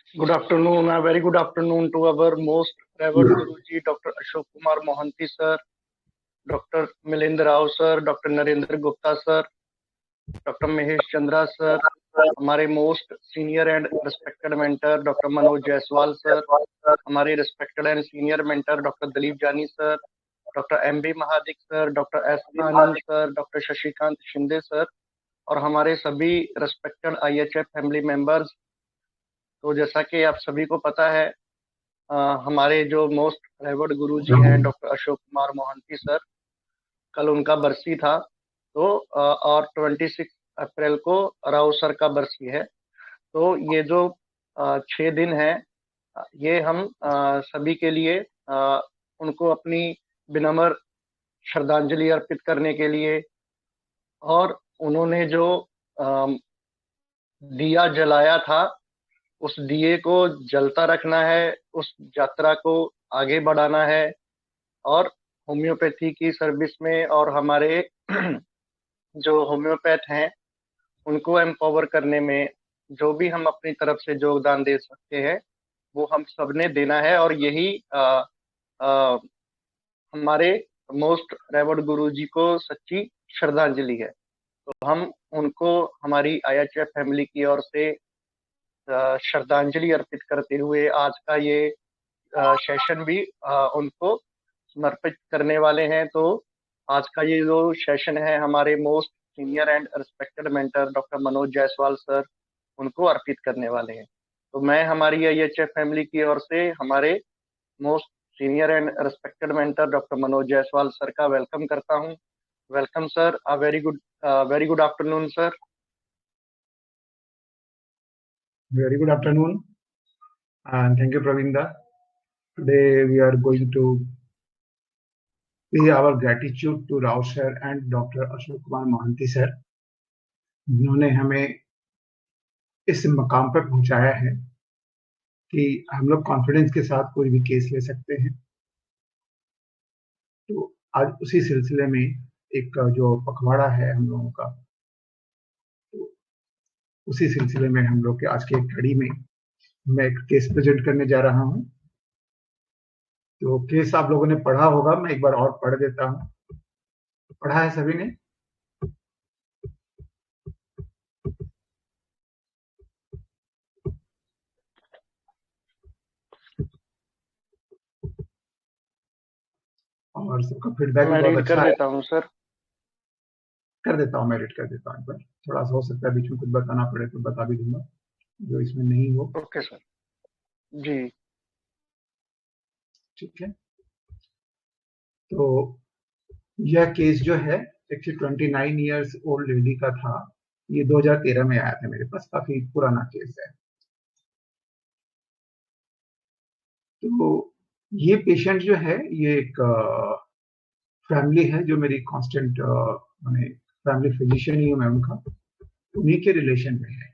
Good afternoon. A very good afternoon to our most revered Guruji, Dr. Ashok Kumar Mohanty sir, Dr. Milind Rao sir, Dr. Narendra Gupta sir, Dr. Mahesh Chandra sir, हमारे most senior and respected mentor doctor Manoj Jaiswal sir, हमारे respected and senior mentor doctor Dalip Jani sir, doctor M B Mahadik sir, doctor S Anand sir, doctor Shashikant Shinde sir और हमारे सभी respected IHF family members. तो जैसा कि आप सभी को पता है, हमारे जो मोस्ट रेवर्ड गुरुजी हैं डॉक्टर अशोक कुमार मोहंती सर, कल उनका बरसी था। तो और 26 अप्रैल को राव सर का बरसी है। तो ये जो 6 दिन है, ये हम सभी के लिए उनको अपनी विनम्र श्रद्धांजलि अर्पित करने के लिए, और उन्होंने जो दिया जलाया था उस दिए को जलता रखना है, उस यात्रा को आगे बढ़ाना है और होम्योपैथी की सर्विस में और हमारे जो होम्योपैथ हैं उनको एम्पावर करने में जो भी हम अपनी तरफ से योगदान दे सकते हैं वो हम सबने देना है। और यही हमारे मोस्ट रेवर्ड गुरुजी को सच्ची श्रद्धांजलि है। तो हम उनको हमारी आईएचएफ फैमिली की ओर से श्रद्धांजलि अर्पित करते हुए आज का ये सेशन भी उनको समर्पित करने वाले हैं। तो आज का ये जो सेशन है हमारे most senior and respected mentor doctor Manoj Jaiswal sir उनको अर्पित करने वाले हैं। तो मैं हमारी आईएचएफ फैमिली की ओर से हमारे most senior and respected mentor doctor Manoj Jaiswal sir का वेलकम करता हूँ। Welcome sir, a very good afternoon sir. Very good afternoon, and thank you, Pravinda. Today we are going to pay our gratitude to Rao sir and Dr. Ashok Kumar Mohanty sir, जिन्होंने हमें इस मकाम पर पहुंचाया है कि हम लोग कॉन्फिडेंस के साथ कोई भी केस ले सकते हैं। तो आज उसी सिलसिले में एक जो पखवाड़ा है हम लोगों का, तो उसी सिलसिले में हम लोग के आज के एक कड़ी में मैं एक केस प्रेजेंट करने जा रहा हूं। तो केस आप लोगों ने पढ़ा होगा, मैं एक बार और पढ़ देता हूं। पढ़ा है सभी ने? और सबका फीडबैक भी बहुत अच्छा है। कर देता हूँ सर। कर देता हूँ, मैं रीड कर देता हूँ एक बार। थोड़ा सा हो सकता है बीच में कुछ बताना पड़े तो बता भी दूंगा जो इसमें नहीं हो। ओके सर जी। ठीक है, तो यह केस जो है एक्चुअली 29 ईयर्स ओल्ड लेडी का था। ये 2013 में आया था मेरे पास, काफी पुराना केस है। तो ये पेशेंट जो है ये एक फैमिली है जो मेरी कांस्टेंट मैंने फैमिली फिजिशियन ही हूँ मैं उनका, उन्हीं के रिलेशन में है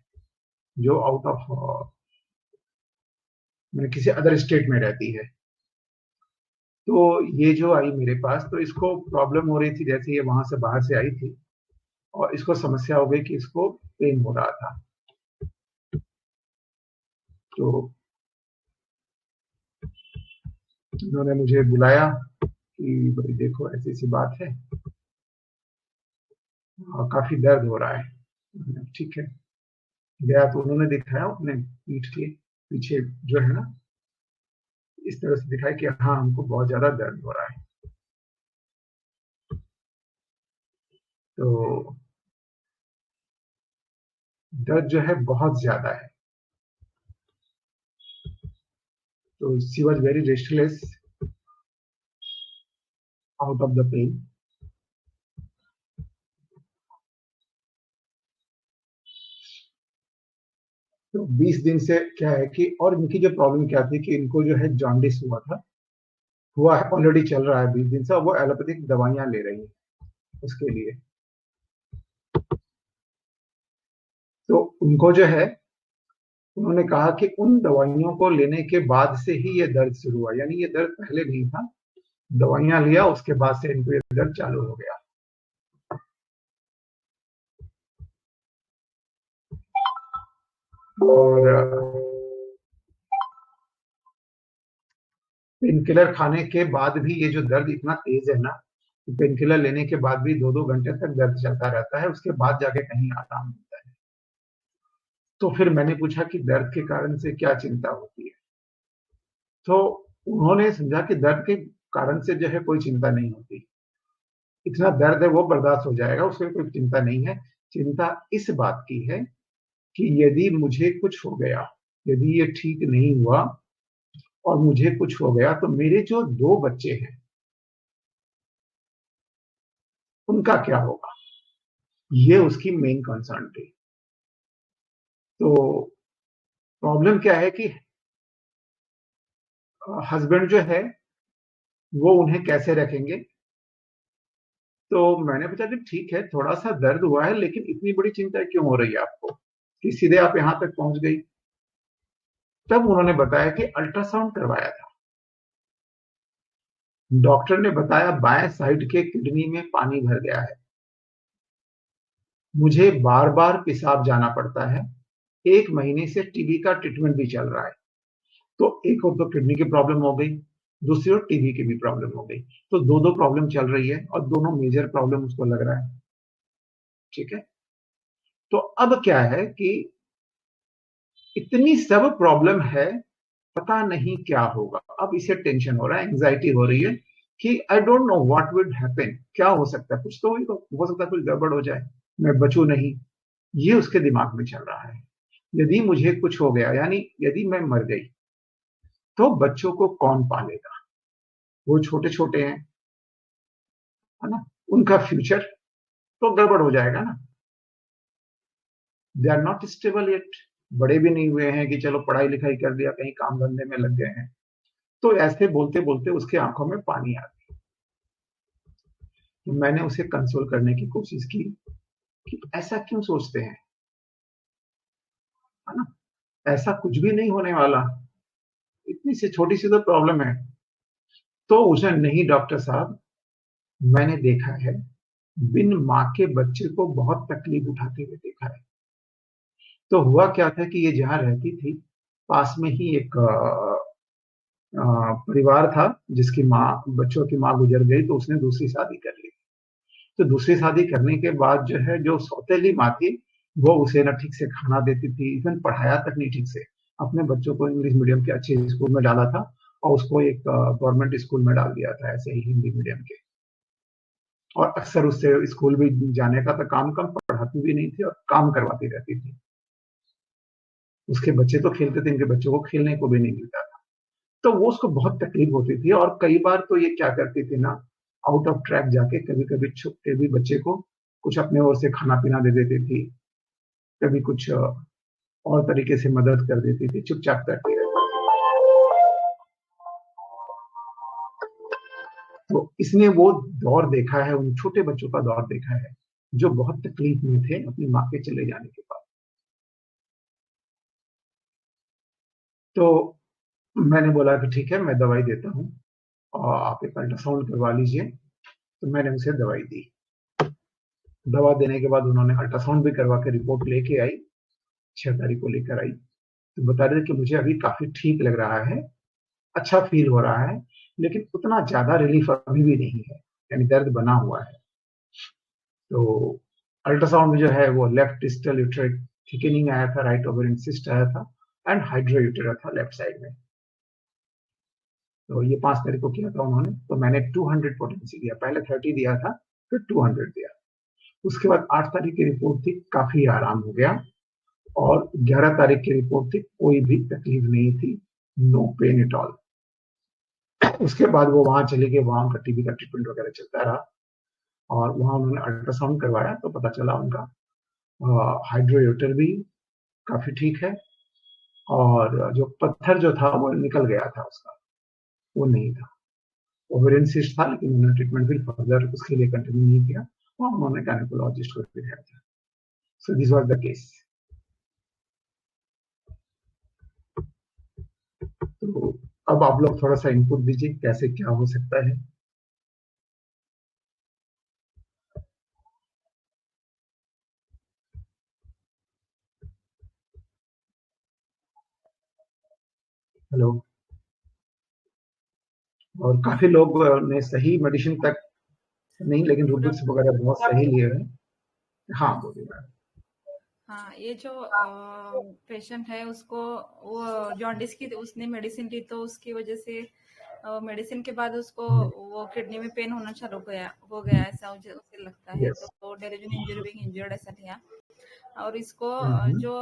जो आउट ऑफ मैंने किसी अदर स्टेट में रहती है। तो ये जो आई मेरे पास, तो इसको प्रॉब्लम हो रही थी जैसे ये वहां से बाहर से आई थी और इसको समस्या हो गई कि इसको पेन हो रहा था। तो उन्होंने मुझे बुलाया कि भाई देखो ऐसी सी बात है और काफी दर्द हो रहा है। ठीक है, गया तो उन्होंने दिखाया अपने पीठ के पीछे जो है ना, इस तरह से दिखाया कि हाँ हमको बहुत ज्यादा दर्द हो रहा है। तो दर्द जो है बहुत ज्यादा है। तो she was very restless out of the pain. तो 20 दिन से क्या है कि, और इनकी जो प्रॉब्लम क्या थी कि इनको जो है जॉन्डिस हुआ है ऑलरेडी, चल रहा है 20 दिन से, और वो एलोपैथिक दवाइयां ले रही है उसके लिए। तो उनको जो है उन्होंने कहा कि उन दवाइयों को लेने के बाद से ही ये दर्द शुरू हुआ, यानी ये दर्द पहले नहीं था, दवाइयां लिया उसके बाद से इनको ये दर्द चालू हो गया। और पेन किलर खाने के बाद भी ये जो दर्द इतना तेज है ना, पेन किलर लेने के बाद भी 2-2 घंटे तक दर्द चलता रहता है, उसके बाद जाके कहीं आराम मिलता है। तो फिर मैंने पूछा कि दर्द के कारण से क्या चिंता होती है। तो उन्होंने समझा कि दर्द के कारण से जो है कोई चिंता नहीं होती, इतना दर्द है वो बर्दाश्त हो जाएगा, उसमें कोई चिंता नहीं है। चिंता इस बात की है कि यदि मुझे कुछ हो गया, यदि ये ठीक नहीं हुआ और मुझे कुछ हो गया, तो मेरे जो 2 बच्चे हैं उनका क्या होगा, ये उसकी मेन कंसर्न थी। तो प्रॉब्लम क्या है कि हस्बैंड जो है वो उन्हें कैसे रखेंगे। तो मैंने पूछा कि ठीक है, थोड़ा सा दर्द हुआ है, लेकिन इतनी बड़ी चिंता क्यों हो रही है आपको कि सीधे आप यहां तक पहुंच गई। तब उन्होंने बताया कि अल्ट्रासाउंड करवाया था, डॉक्टर ने बताया बाएं साइड के किडनी में पानी भर गया है, मुझे बार बार पेशाब जाना पड़ता है, 1 महीने से टीबी का ट्रीटमेंट भी चल रहा है। तो एक और तो किडनी की प्रॉब्लम हो गई, दूसरी ओर टीबी की भी प्रॉब्लम हो गई। तो दो दो प्रॉब्लम चल रही है और दोनों मेजर प्रॉब्लम उसको लग रहा है। ठीक है। तो अब क्या है कि इतनी सब प्रॉब्लम है, पता नहीं क्या होगा। अब इसे टेंशन हो रहा है, एंजाइटी हो रही है कि I don't know what will happen, क्या हो सकता है, कुछ तो हो सकता है, कुछ गड़बड़ हो जाए, मैं बचूं नहीं। ये उसके दिमाग में चल रहा है। यदि मुझे कुछ हो गया, यानी यदि मैं मर गई, तो बच्चों को कौन पालेगा, वो छोटे छोटे हैं, है ना, उनका फ्यूचर तो गड़बड़ हो जाएगा ना। They are not stable yet, बड़े भी नहीं हुए हैं कि चलो पढ़ाई लिखाई कर दिया, कहीं काम धंधे में लग गए हैं। तो ऐसे बोलते बोलते उसकी आंखों में पानी आ गया। तो मैंने उसे कंसोल करने की कोशिश की कि ऐसा क्यों सोचते हैं, है ना, ऐसा कुछ भी नहीं होने वाला, इतनी सी छोटी सी तो प्रॉब्लम है। तो उसे, नहीं डॉक्टर साहब, मैंने देखा है, बिन माँ के बच्चे को बहुत तकलीफ उठाते हुए देखा है। तो हुआ क्या था कि ये जहाँ रहती थी, पास में ही एक परिवार था जिसकी माँ, बच्चों की माँ गुजर गई, तो उसने दूसरी शादी कर ली। तो दूसरी शादी करने के बाद जो है, जो सौतेली माँ थी, वो उसे ना ठीक से खाना देती थी, इवन पढ़ाया तक नहीं ठीक से। अपने बच्चों को इंग्लिश मीडियम के अच्छे स्कूल में डाला था और उसको एक गवर्नमेंट स्कूल में डाल दिया था, ऐसे ही हिंदी मीडियम के। और अक्सर उससे स्कूल भी जाने का था काम, कम पढ़ाती भी नहीं थी और काम करवाती रहती थी। उसके बच्चे तो खेलते थे, इनके बच्चों को खेलने को भी नहीं मिलता था। तो वो उसको बहुत तकलीफ होती थी, और कई बार तो ये क्या करती थी ना, आउट ऑफ ट्रैक जाके कभी कभी छुपके भी बच्चे को कुछ अपने ओर से खाना पीना दे देती थी, कभी कुछ और तरीके से मदद कर देती थी, चुपचाप करती रहती थी। तो इसने वो दौर देखा है, उन छोटे बच्चों का दौर देखा है जो बहुत तकलीफ में थे अपनी माँ के चले जाने के बाद। तो मैंने बोला कि ठीक है, मैं दवाई देता हूँ और आप एक अल्ट्रासाउंड करवा लीजिए। तो मैंने उसे दवाई दी। दवा देने के बाद उन्होंने अल्ट्रासाउंड भी करवा के रिपोर्ट लेके आई, 6 तारीख को लेकर आई। तो बता रहे थे कि मुझे अभी काफी ठीक लग रहा है, अच्छा फील हो रहा है, लेकिन उतना ज्यादा रिलीफ अभी भी नहीं है, यानी दर्द बना हुआ है। तो अल्ट्रासाउंड में जो है वो लेफ्ट डिस्टल यूट्राइक थिकनिंग आया था, राइट ओवेरियन सिस्ट आया था, एंड हाइड्रोयूटेरा था लेफ्ट साइड में। तो ये 5 तारीख को किया था उन्होंने। तो मैंने 200 पोटेंसी दिया, पहले 30 दिया था, फिर 200 दिया। उसके बाद 8 तारीख की रिपोर्ट थी, काफी आराम हो गया। और 11 तारीख की रिपोर्ट थी, कोई भी तकलीफ नहीं थी, नो पेन एट ऑल। उसके बाद वो वहां चले गए, वहां उनका टीबी का ट्रीटमेंट वगैरह चलता रहा। और वहां उन्होंने अल्ट्रासाउंड करवाया तो पता चला उनका हाइड्रोयूटर भी काफी ठीक है, और जो पत्थर जो था वो निकल गया था उसका, वो नहीं था। ओवेरियन सिस्ट था, लेकिन उन्होंने ट्रीटमेंट फिर फर्दर उसके लिए कंटिन्यू नहीं किया और उन्होंने गायनेकोलॉजिस्ट को दिखाया था। सो दिस वाज द केस। तो अब आप लोग थोड़ा सा इनपुट दीजिए, कैसे क्या हो सकता है। हेलो। और काफी लोग ने सही मेडिसिन तक नहीं, लेकिन रुब्रिक्स वगैरह बहुत सही लिए हैं। हाँ, बोलिए मैम। हाँ, ये जो पेशेंट है उसको वो जॉन्डिस की उसने मेडिसिन ली, तो उसकी वजह से मेडिसिन के बाद उसको वो किडनी में पेन होना चालू हो गया ऐसा उसे लगता है। यस। तो there is an injury being injured ऐसा लिया। और इसको हम्म। जो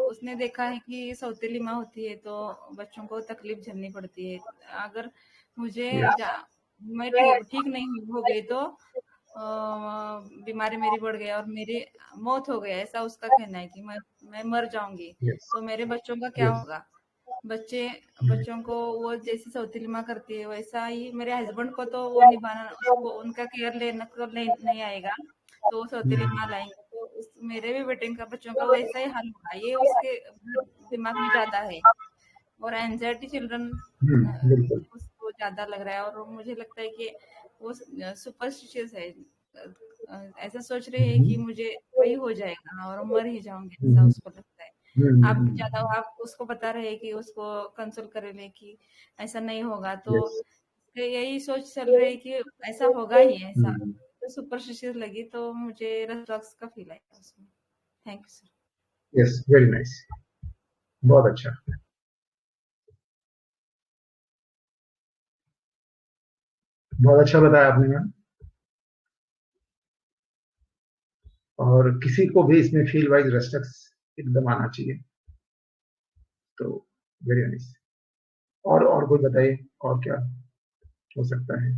उसने देखा है कि सौतेली माँ होती है तो बच्चों को तकलीफ झेलनी पड़ती है। अगर मुझे यस। मैं ठीक नहीं हो गई तो बीमारी मेरी बढ़ गई और मेरी मौत हो गई, ऐसा उसका कहना है कि मैं मर जाऊंगी, यस। तो मेरे बच्चों का क्या यस। होगा। बच्चों को वो जैसी सौतेली माँ करती है वैसा ही मेरे हस्बैंड को तो वो निभाना, उसको उनका केयर लेना को नहीं आएगा, तो वो सौतेली माँ लाएंगे, तो मेरे भी बेटे का बच्चों का वैसा ही हाल होगा। ये उसके दिमाग में ज्यादा है। और एंजाइटी चिल्ड्रन बिल्कुल। उसको ज्यादा लग रहा है, और मुझे लगता है कि वो सुपरस्टिशियस है। ऐसा सोच रहे हैं कि मुझे वही हो जाएगा और मर ही जाऊंगी, ऐसा उसको लगता है। आप उसको बता रहे हैं कि उसको कंसोल करे ले कि ऐसा नहीं होगा, तो यस। यही सोच चल रही है कि ऐसा होगा ही ऐसा। तो सुपरस्टिशियस लगी तो मुझे रक्स का फील आया उसमें। Thank you sir. Yes, very nice, बहुत अच्छा। बहुत अच्छा बताया आपने मैम। और किसी को भी इसमें फील वाइज रेस्ट्रिक्स एकदम आना चाहिए, तो वेरी नाइस। और कोई बताइए, और क्या हो सकता है?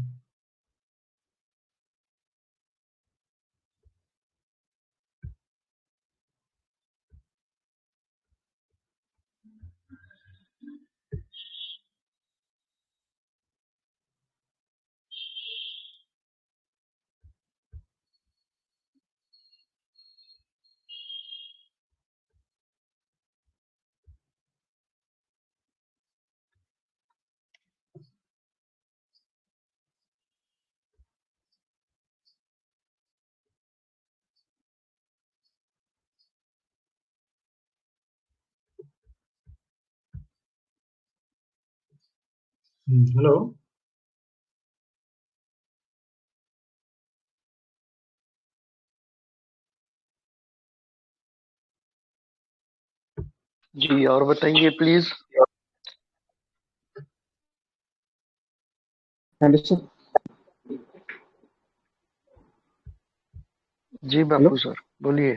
हेलो। जी और बताइए प्लीज। Hello sir. जी हेलो। बापू सर बोलिए।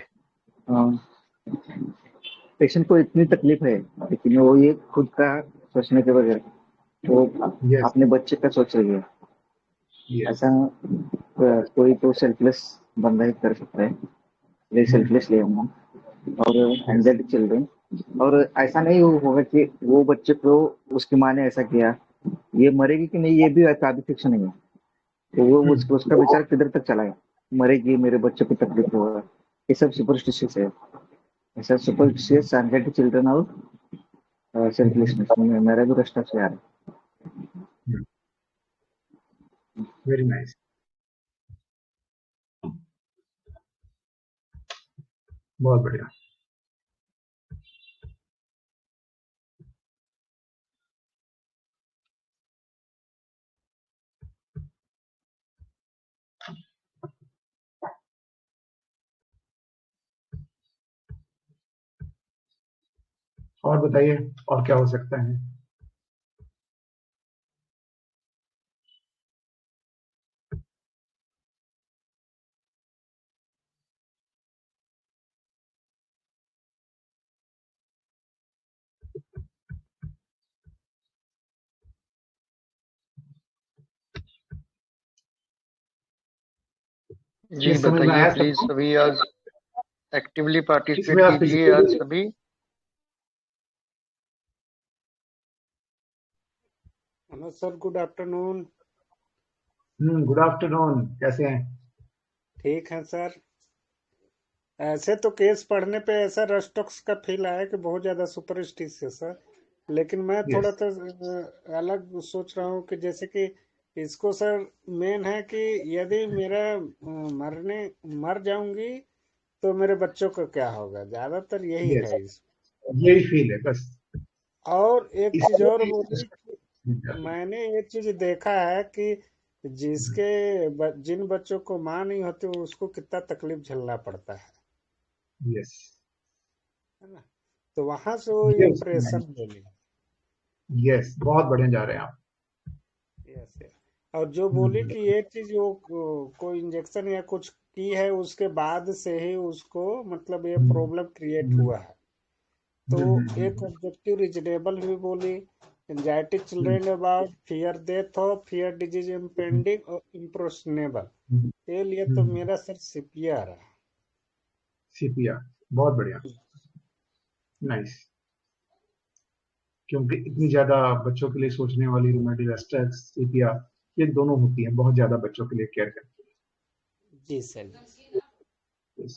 पेशेंट को इतनी तकलीफ है लेकिन वो ये खुद का सोचने के बगैर वो यस। अपने बच्चे का सोच रही है। यस। ऐसा कोई तो सेल्फलेस बंदा ही कर सकता है। वे सेल्फलेस ले हम और यस। Anxiety children. और ऐसा नहीं होगा कि वो बच्चे को उसकी माँ ने ऐसा किया, ये मरेगी कि नहीं ये भी काफी फिक्शन नहीं है। तो वो उसका विचार किधर तक चला है, मरेगी मेरे बच्चे को तकलीफ होगा, ये सब सुपरस्टिशियस है। ऐसा सुपरस्टिशियस एंजाइटी चिल्ड्रन और सेल्फलेसनेस में मेरा भी रास्ता से आ रहा है। Very nice. बहुत बढ़िया। और बताइए, और क्या हो सकता है? जी ये समझ में बताइए आया प्लीज, सबको? सभी आज एक्टिवली इसमें पार्टिसिपेट आप कीजिए आज फिजिकली। सभी। Hello sir, good afternoon. Good afternoon, कैसे हैं? ठीक है सर। ऐसे तो केस पढ़ने पे ऐसा रस्टॉक्स का फील आया कि बहुत ज्यादा सुपरस्टिशियस है, लेकिन मैं थोड़ा यस। तो अलग सोच रहा हूँ कि जैसे कि इसको सर मेन है कि यदि मेरा मर जाऊंगी तो मेरे बच्चों का क्या होगा, ज्यादातर यही यस, है इस। यही फील है बस। और एक चीज इसको और भी बोली मैंने ये चीज देखा है कि जिन बच्चों को माँ नहीं होती उसको कितना तकलीफ झेलना पड़ता यस, है ना। तो वहां से वो ये इम्प्रेशन ले लिया। यस, बहुत बढ़िया जा रहे हैं आप। Yes yes. और जो बोली कि ये चीज वो कोई इंजेक्शन या कुछ की है उसके बाद से ही उसको मतलब ये प्रॉब्लम क्रिएट हुआ है। तो एक ऑब्जेक्टिव रीजनेबल भी बोली। Anxiety children about fear death of fear disease impending और इम्प्रोशनेबल। ये लिए तो मेरा सर सिपिया रहा। सीपिया, बहुत बढ़िया, नाइस। क्योंकि इतनी ज्यादा बच्चों के लिए सोचने वाली रूमेटिक स्ट्रेस, सीपिया, ये दोनों होती हैं, बहुत ज्यादा बच्चों के लिए केयर करती जी सर। है।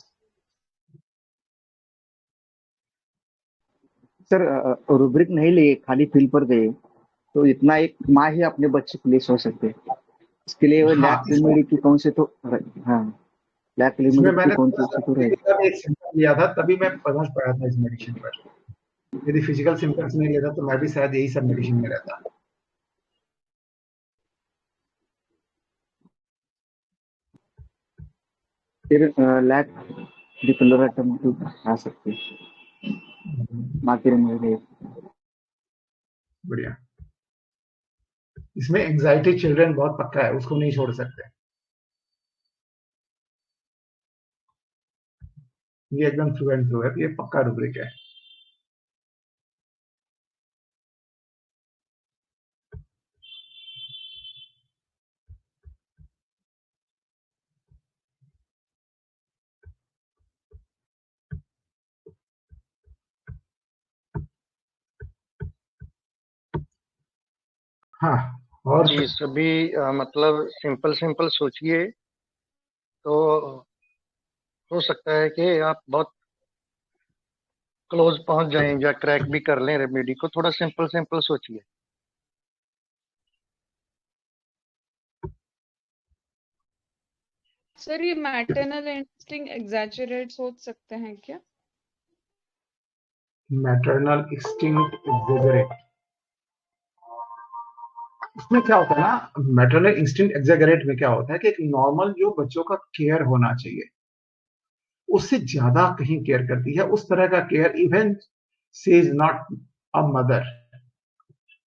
सर रूब्रिक नहीं लिए, खाली फील पर गए तो इतना एक माँ ही अपने बच्चे के लिए सोच सकते हैं। इसके लिए वो हाँ, लैब लिमिट कौन से तो, हाँ, लैब इसमें लिमिट की मैंने कौन सी तो रहेगी। एक सिम्टम लिया था, तभी मैं समझ पाया था इस मेडिसिन पर। यदि फिजिकल सिम्टम्स नहीं लेता तो मैं भी शायद यही सब मेडिसिन में रहता। फिर लैब डिक्लोरेटम आ सकते हैं माँ के लिए। बढ़िया। इसमें एंजाइटी चिल्ड्रन बहुत पक्का है, उसको नहीं छोड़ सकते। ये एकदम थ्रू एंड थ्रू है, ये पक्का रूब्रिक है। हाँ, और जी सभी मतलब सिंपल सिंपल सोचिए तो हो सकता है कि आप बहुत क्लोज पहुंच जाएं या क्रैक भी कर लें रेमेडी को। थोड़ा सिंपल सिंपल सोचिए। सर ये मैटरनल इंस्टिंक्ट एग्जैजरेट सोच सकते हैं क्या? मैटरनल इंस्टिंक्ट एग्जेजरेट, उसमें क्या होता है ना, मैटरनल इंस्टिंक्ट एग्जेजरेट में क्या होता है कि एक नॉर्मल जो बच्चों का केयर होना चाहिए उससे ज्यादा कहीं केयर करती है, उस तरह का care even she is not a mother.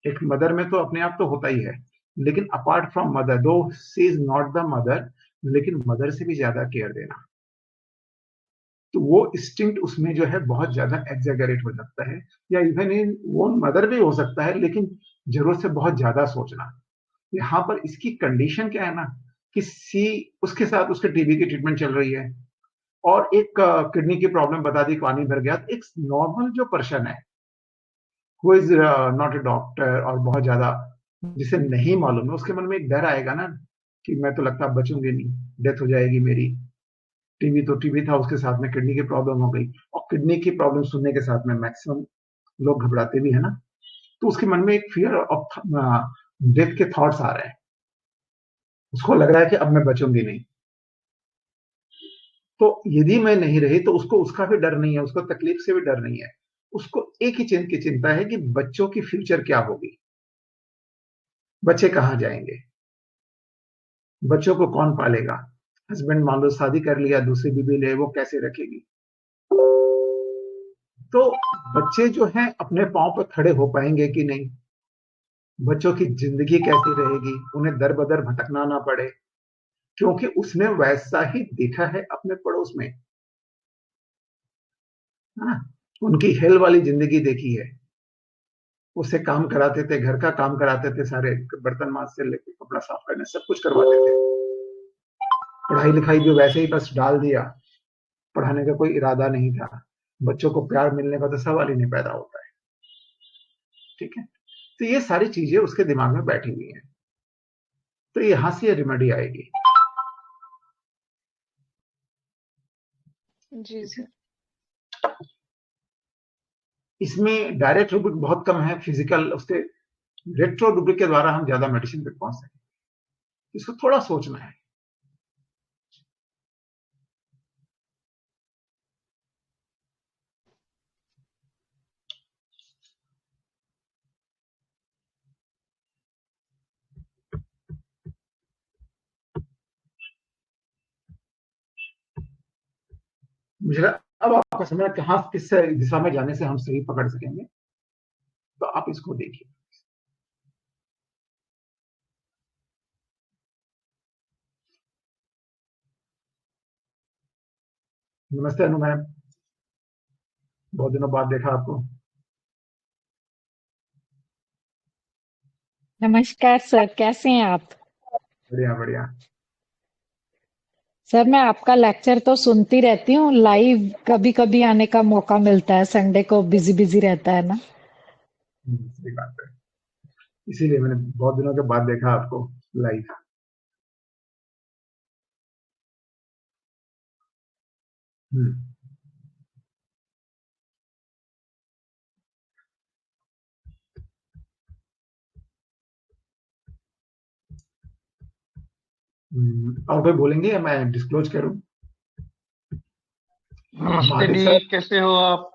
एक मदर में तो अपने आप तो होता ही है, लेकिन अपार्ट फ्रॉम मदर, दो she is not the mother, लेकिन मदर से भी ज्यादा केयर देना, तो वो इंस्टिंक्ट उसमें जो है बहुत ज्यादा एग्जैगरेट हो जाता है। या इवन इन वो मदर भी हो सकता है, लेकिन जरूरत से बहुत ज्यादा सोचना। यहाँ पर इसकी कंडीशन क्या है ना, कि सी, उसके साथ उसके टीबी की ट्रीटमेंट चल रही है और एक किडनी की प्रॉब्लम बता दी, पानी भर गया। तो एक नॉर्मल जो पर्सन है who is not a doctor और बहुत ज्यादा जिसे नहीं मालूम है, उसके मन में एक डर आएगा ना कि मैं तो लगता बचूंगी नहीं, डेथ हो जाएगी मेरी। टीबी तो टीबी था, उसके साथ में किडनी की प्रॉब्लम हो गई, और किडनी की प्रॉब्लम सुनने के साथ में मैक्सिमम लोग घबराते भी है ना। तो उसके मन में एक फियर ऑफ डेथ के थॉट्स आ रहे हैं, उसको लग रहा है कि अब मैं बचूंगी नहीं। तो यदि मैं नहीं रही तो उसको उसका भी डर नहीं है, उसको तकलीफ से भी डर नहीं है। उसको एक ही चीज की चिंता है कि बच्चों की फ्यूचर क्या होगी, बच्चे कहाँ जाएंगे, बच्चों को कौन पालेगा। हस्बैंड मान लो शादी कर लिया, दूसरी बीवी ले, वो कैसे रखेगी। तो बच्चे जो हैं अपने पांव पर खड़े हो पाएंगे कि नहीं, बच्चों की जिंदगी कैसी रहेगी, उन्हें दर बदर भटकना ना पड़े, क्योंकि उसने वैसा ही देखा है अपने पड़ोस में। हाँ, उनकी हेल वाली जिंदगी देखी है। उससे काम कराते थे, घर का काम कराते थे, सारे बर्तन माज से लेकर कपड़ा साफ करने सब कुछ करवाते थे। पढ़ाई लिखाई भी वैसे ही बस डाल दिया, पढ़ाने का कोई इरादा नहीं था। बच्चों को प्यार मिलने का तो सवाल ही नहीं पैदा होता है। ठीक है, तो ये सारी चीजें उसके दिमाग में बैठी हुई हैं, तो यहां से ये रेमेडी आएगी। जी सर। इसमें डायरेक्ट रूब्रिक बहुत कम है, फिजिकल उसके रेट्रो रूब्रिक के द्वारा हम ज्यादा मेडिसिन पे पहुंच सकें, इसको थोड़ा सोचना है। मुझे लगा अब आपका समय कहाँ किस दिशा में जाने से हम सही पकड़ सकेंगे, तो आप इसको देखिए। नमस्ते अनु मैम, बहुत दिनों बाद देखा आपको। नमस्कार सर, कैसे हैं आप? बढ़िया बढ़िया। सर मैं आपका लेक्चर तो सुनती रहती हूँ, लाइव कभी कभी आने का मौका मिलता है, संडे को बिजी बिजी रहता है ना। सही बात है, इसीलिए मैंने बहुत दिनों के बाद देखा आपको लाइव। और कोई बोलेंगे या मैं डिस्क्लोज करूं? नमस्ते महादेव डी, सर, कैसे हो आप?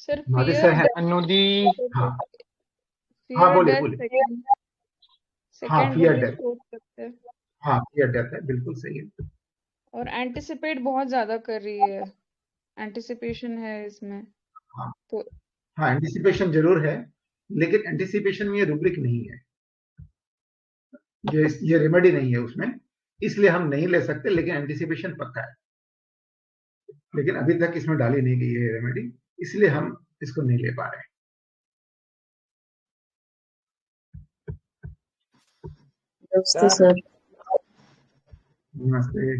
सर महादेव fear सर है। अनु दी, हाँ हाँ, fear बोलिए death बोलिए। second हाँ, second फियर वो डेथ। सोच सकते हैं हाँ, फियर डेथ है, बिल्कुल सही है। और एंटिसिपेट बहुत ज्यादा कर रही है, एंटिसिपेशन है इसमें हाँ तो हाँ, एंटिसिपेशन जरूर है, लेकिन एंटिसिपेशन में ये रुब्रिक नहीं है, ये रेमेडी नहीं है उसमें, इसलिए हम नहीं ले सकते, लेकिन एंटिसिपेशन पक्का है। लेकिन अभी तक इसमें डाली नहीं गई है रेमेडी, इसलिए हम इसको नहीं ले पा रहे हैं। नमस्ते सर। नमस्ते।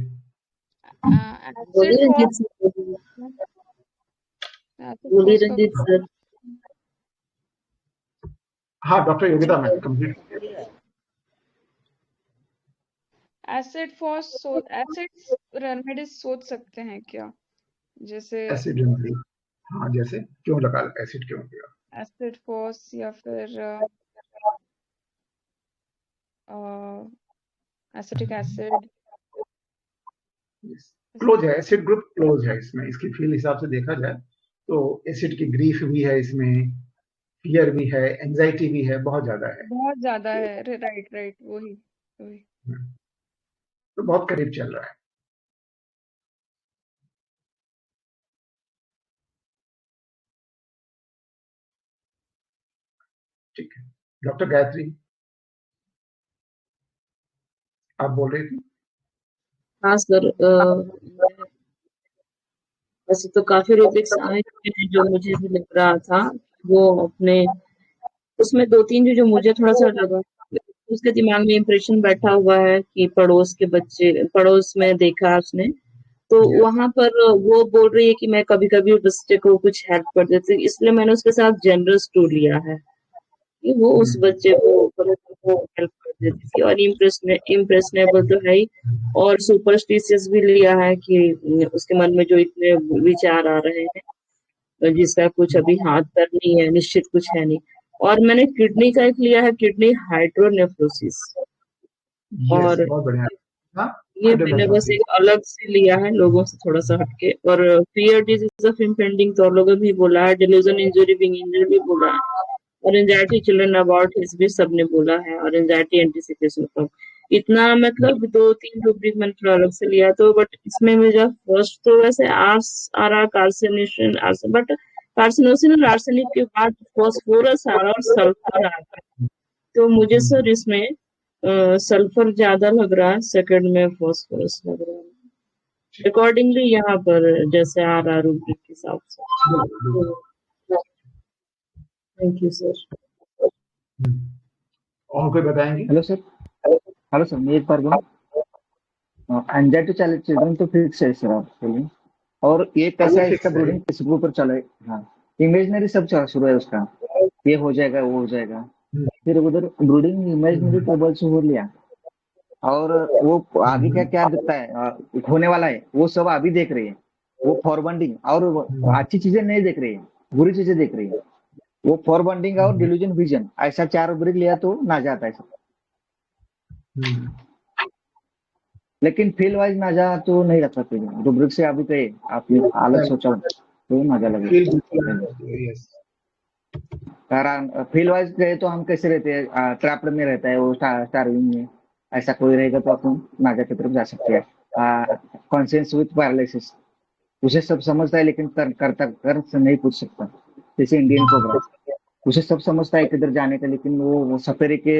एसिड बोलिए फॉल रंजीत सर, बोलिए रंजीत सर। हाँ doctor Yogita ma'am, complete. Acid remedies सोच सकते हैं क्या? जैसे एसिड रेमेडी, हाँ जैसे क्यों लगा एसिड क्यों किया? एसिड फॉस या फिर एसिटिक एसिड क्लोज है, एसिड ग्रुप क्लोज है इसमें, इसकी फील हिसाब से देखा जाए तो एसिड की ग्रीफ भी है इसमें, फियर भी है, एंजाइटी भी है, बहुत ज्यादा है। राइट राइट, वही वही। तो बहुत करीब चल रहा है। ठीक है, डॉक्टर गायत्री आप बोल रही थी। हाँ सर, वैसे तो काफी रूब्रिक्स आए हैं जो मुझे भी लग रहा था वो अपने उसमें दो तीन जो मुझे थोड़ा सा लगा, उसके दिमाग में इम्प्रेशन बैठा हुआ है कि पड़ोस के बच्चे, पड़ोस में देखा उसने, तो वहां पर वो बोल रही है कि मैं कभी कभी बच्चे को कुछ हेल्प कर देती हूँ, इसलिए मैंने उसके साथ जनरस टू लिया है कि वो उस बच्चे को हेल्प कर देती थी, और इम्प्रेशनेबल तो है ही, और सुपरस्टिशियस भी लिया है कि उसके मन में जो इतने विचार आ रहे हैं जिसका कुछ अभी हाथ पर नहीं है, निश्चित कुछ है नहीं। और मैंने किडनी का एक लिया है, किडनी हाइड्रोनेफ्रोसिस, और बहुत बढ़िया। हाँ, ये मैंने बस एक अलग से लिया है लोगों से थोड़ा सा हटके। और फियर डिजीज ऑफ इम्पेंडिंग तो और लोगों भी बोला है, डिल्यूजन इंजुरी बिंग इंजर्ड भी बोला है, और एंजाइटी चिल्ड्रन अबाउट हिज भी सबने बोला है, और एंजाइटी एंटिसिपेशन फ्रॉम, इतना मतलब दो तीन रूब्रिक मैंने थोड़ा अलग से लिया। तो बट इसमें मुझे फर्स्ट तो वैसे आर्स कार्सिनेशन बट कार्सिनोसिन और आर्सेनिक के बाद फॉस्फोरस आ रहा और सल्फर आ रहा, तो मुझे सर इसमें सल्फर ज्यादा लग रहा है, सेकंड में फॉस्फोरस लग रहा है अकॉर्डिंगली यहाँ पर जैसे आ रहा रूब्रिक के हिसाब से। Thank you sir. और कोई बताएंगे? हेलो सर, मैं एक बार बोलूं, एंजाइटी चाइल्ड चिल्ड्रन तो फिक्स है सर, आप बोलिए। और ये कैसा है, इसका ब्रीडिंग किस ग्रुप पर चला है? हाँ, इमेजनरी सब चला शुरू है उसका, ये हो जाएगा वो हो जाएगा, फिर उधर ब्रीडिंग इमेजनरी टेबल से हो लिया, और वो आगे क्या क्या दिखता है होने वाला है वो सब अभी देख रही है, वो फॉरवर्डिंग और अच्छी चीजें नहीं देख रही है, बुरी चीजें देख रही है, वो फॉरवर्डिंग और डिल्यूजन विजन, ऐसा चार ब्रिक लिया तो ना जाता है। लेकिन फील वाइज ना जा तो नहीं रख सकते, रूब्रिक से अभी पे आपने अलग सोचा तो मजा लगेगा। फील वाइज गए तो हम कैसे रहते हैं, ट्रैप्ड में रहता है वो, स्टारविंग में, ऐसा कोई रहेगा तो अपन नागा की तरफ जा सकते हैं। कॉन्शियस विथ पैरालिसिस, उसे सब समझता है लेकिन कर से नहीं पूछ सकता। जैसे इंडियन कोबरा, उसे सब समझता है किधर जाने का, लेकिन वो सपेरे के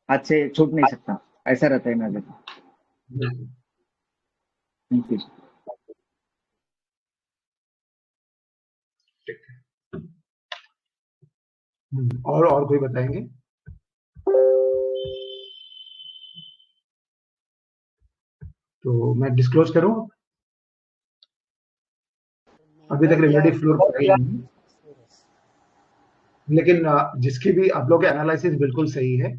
हाथ से छूट नहीं सकता। ऐसा रहता है नागा का। बिल्कुल। Thank you. ठीक है। और कोई बताएंगे? तो मैं डिस्क्लोज करूं? अभी तक रेमेडी फ्लोर पर आई नहीं, लेकिन जिसकी भी आप लोग एनालिसिस बिल्कुल सही है,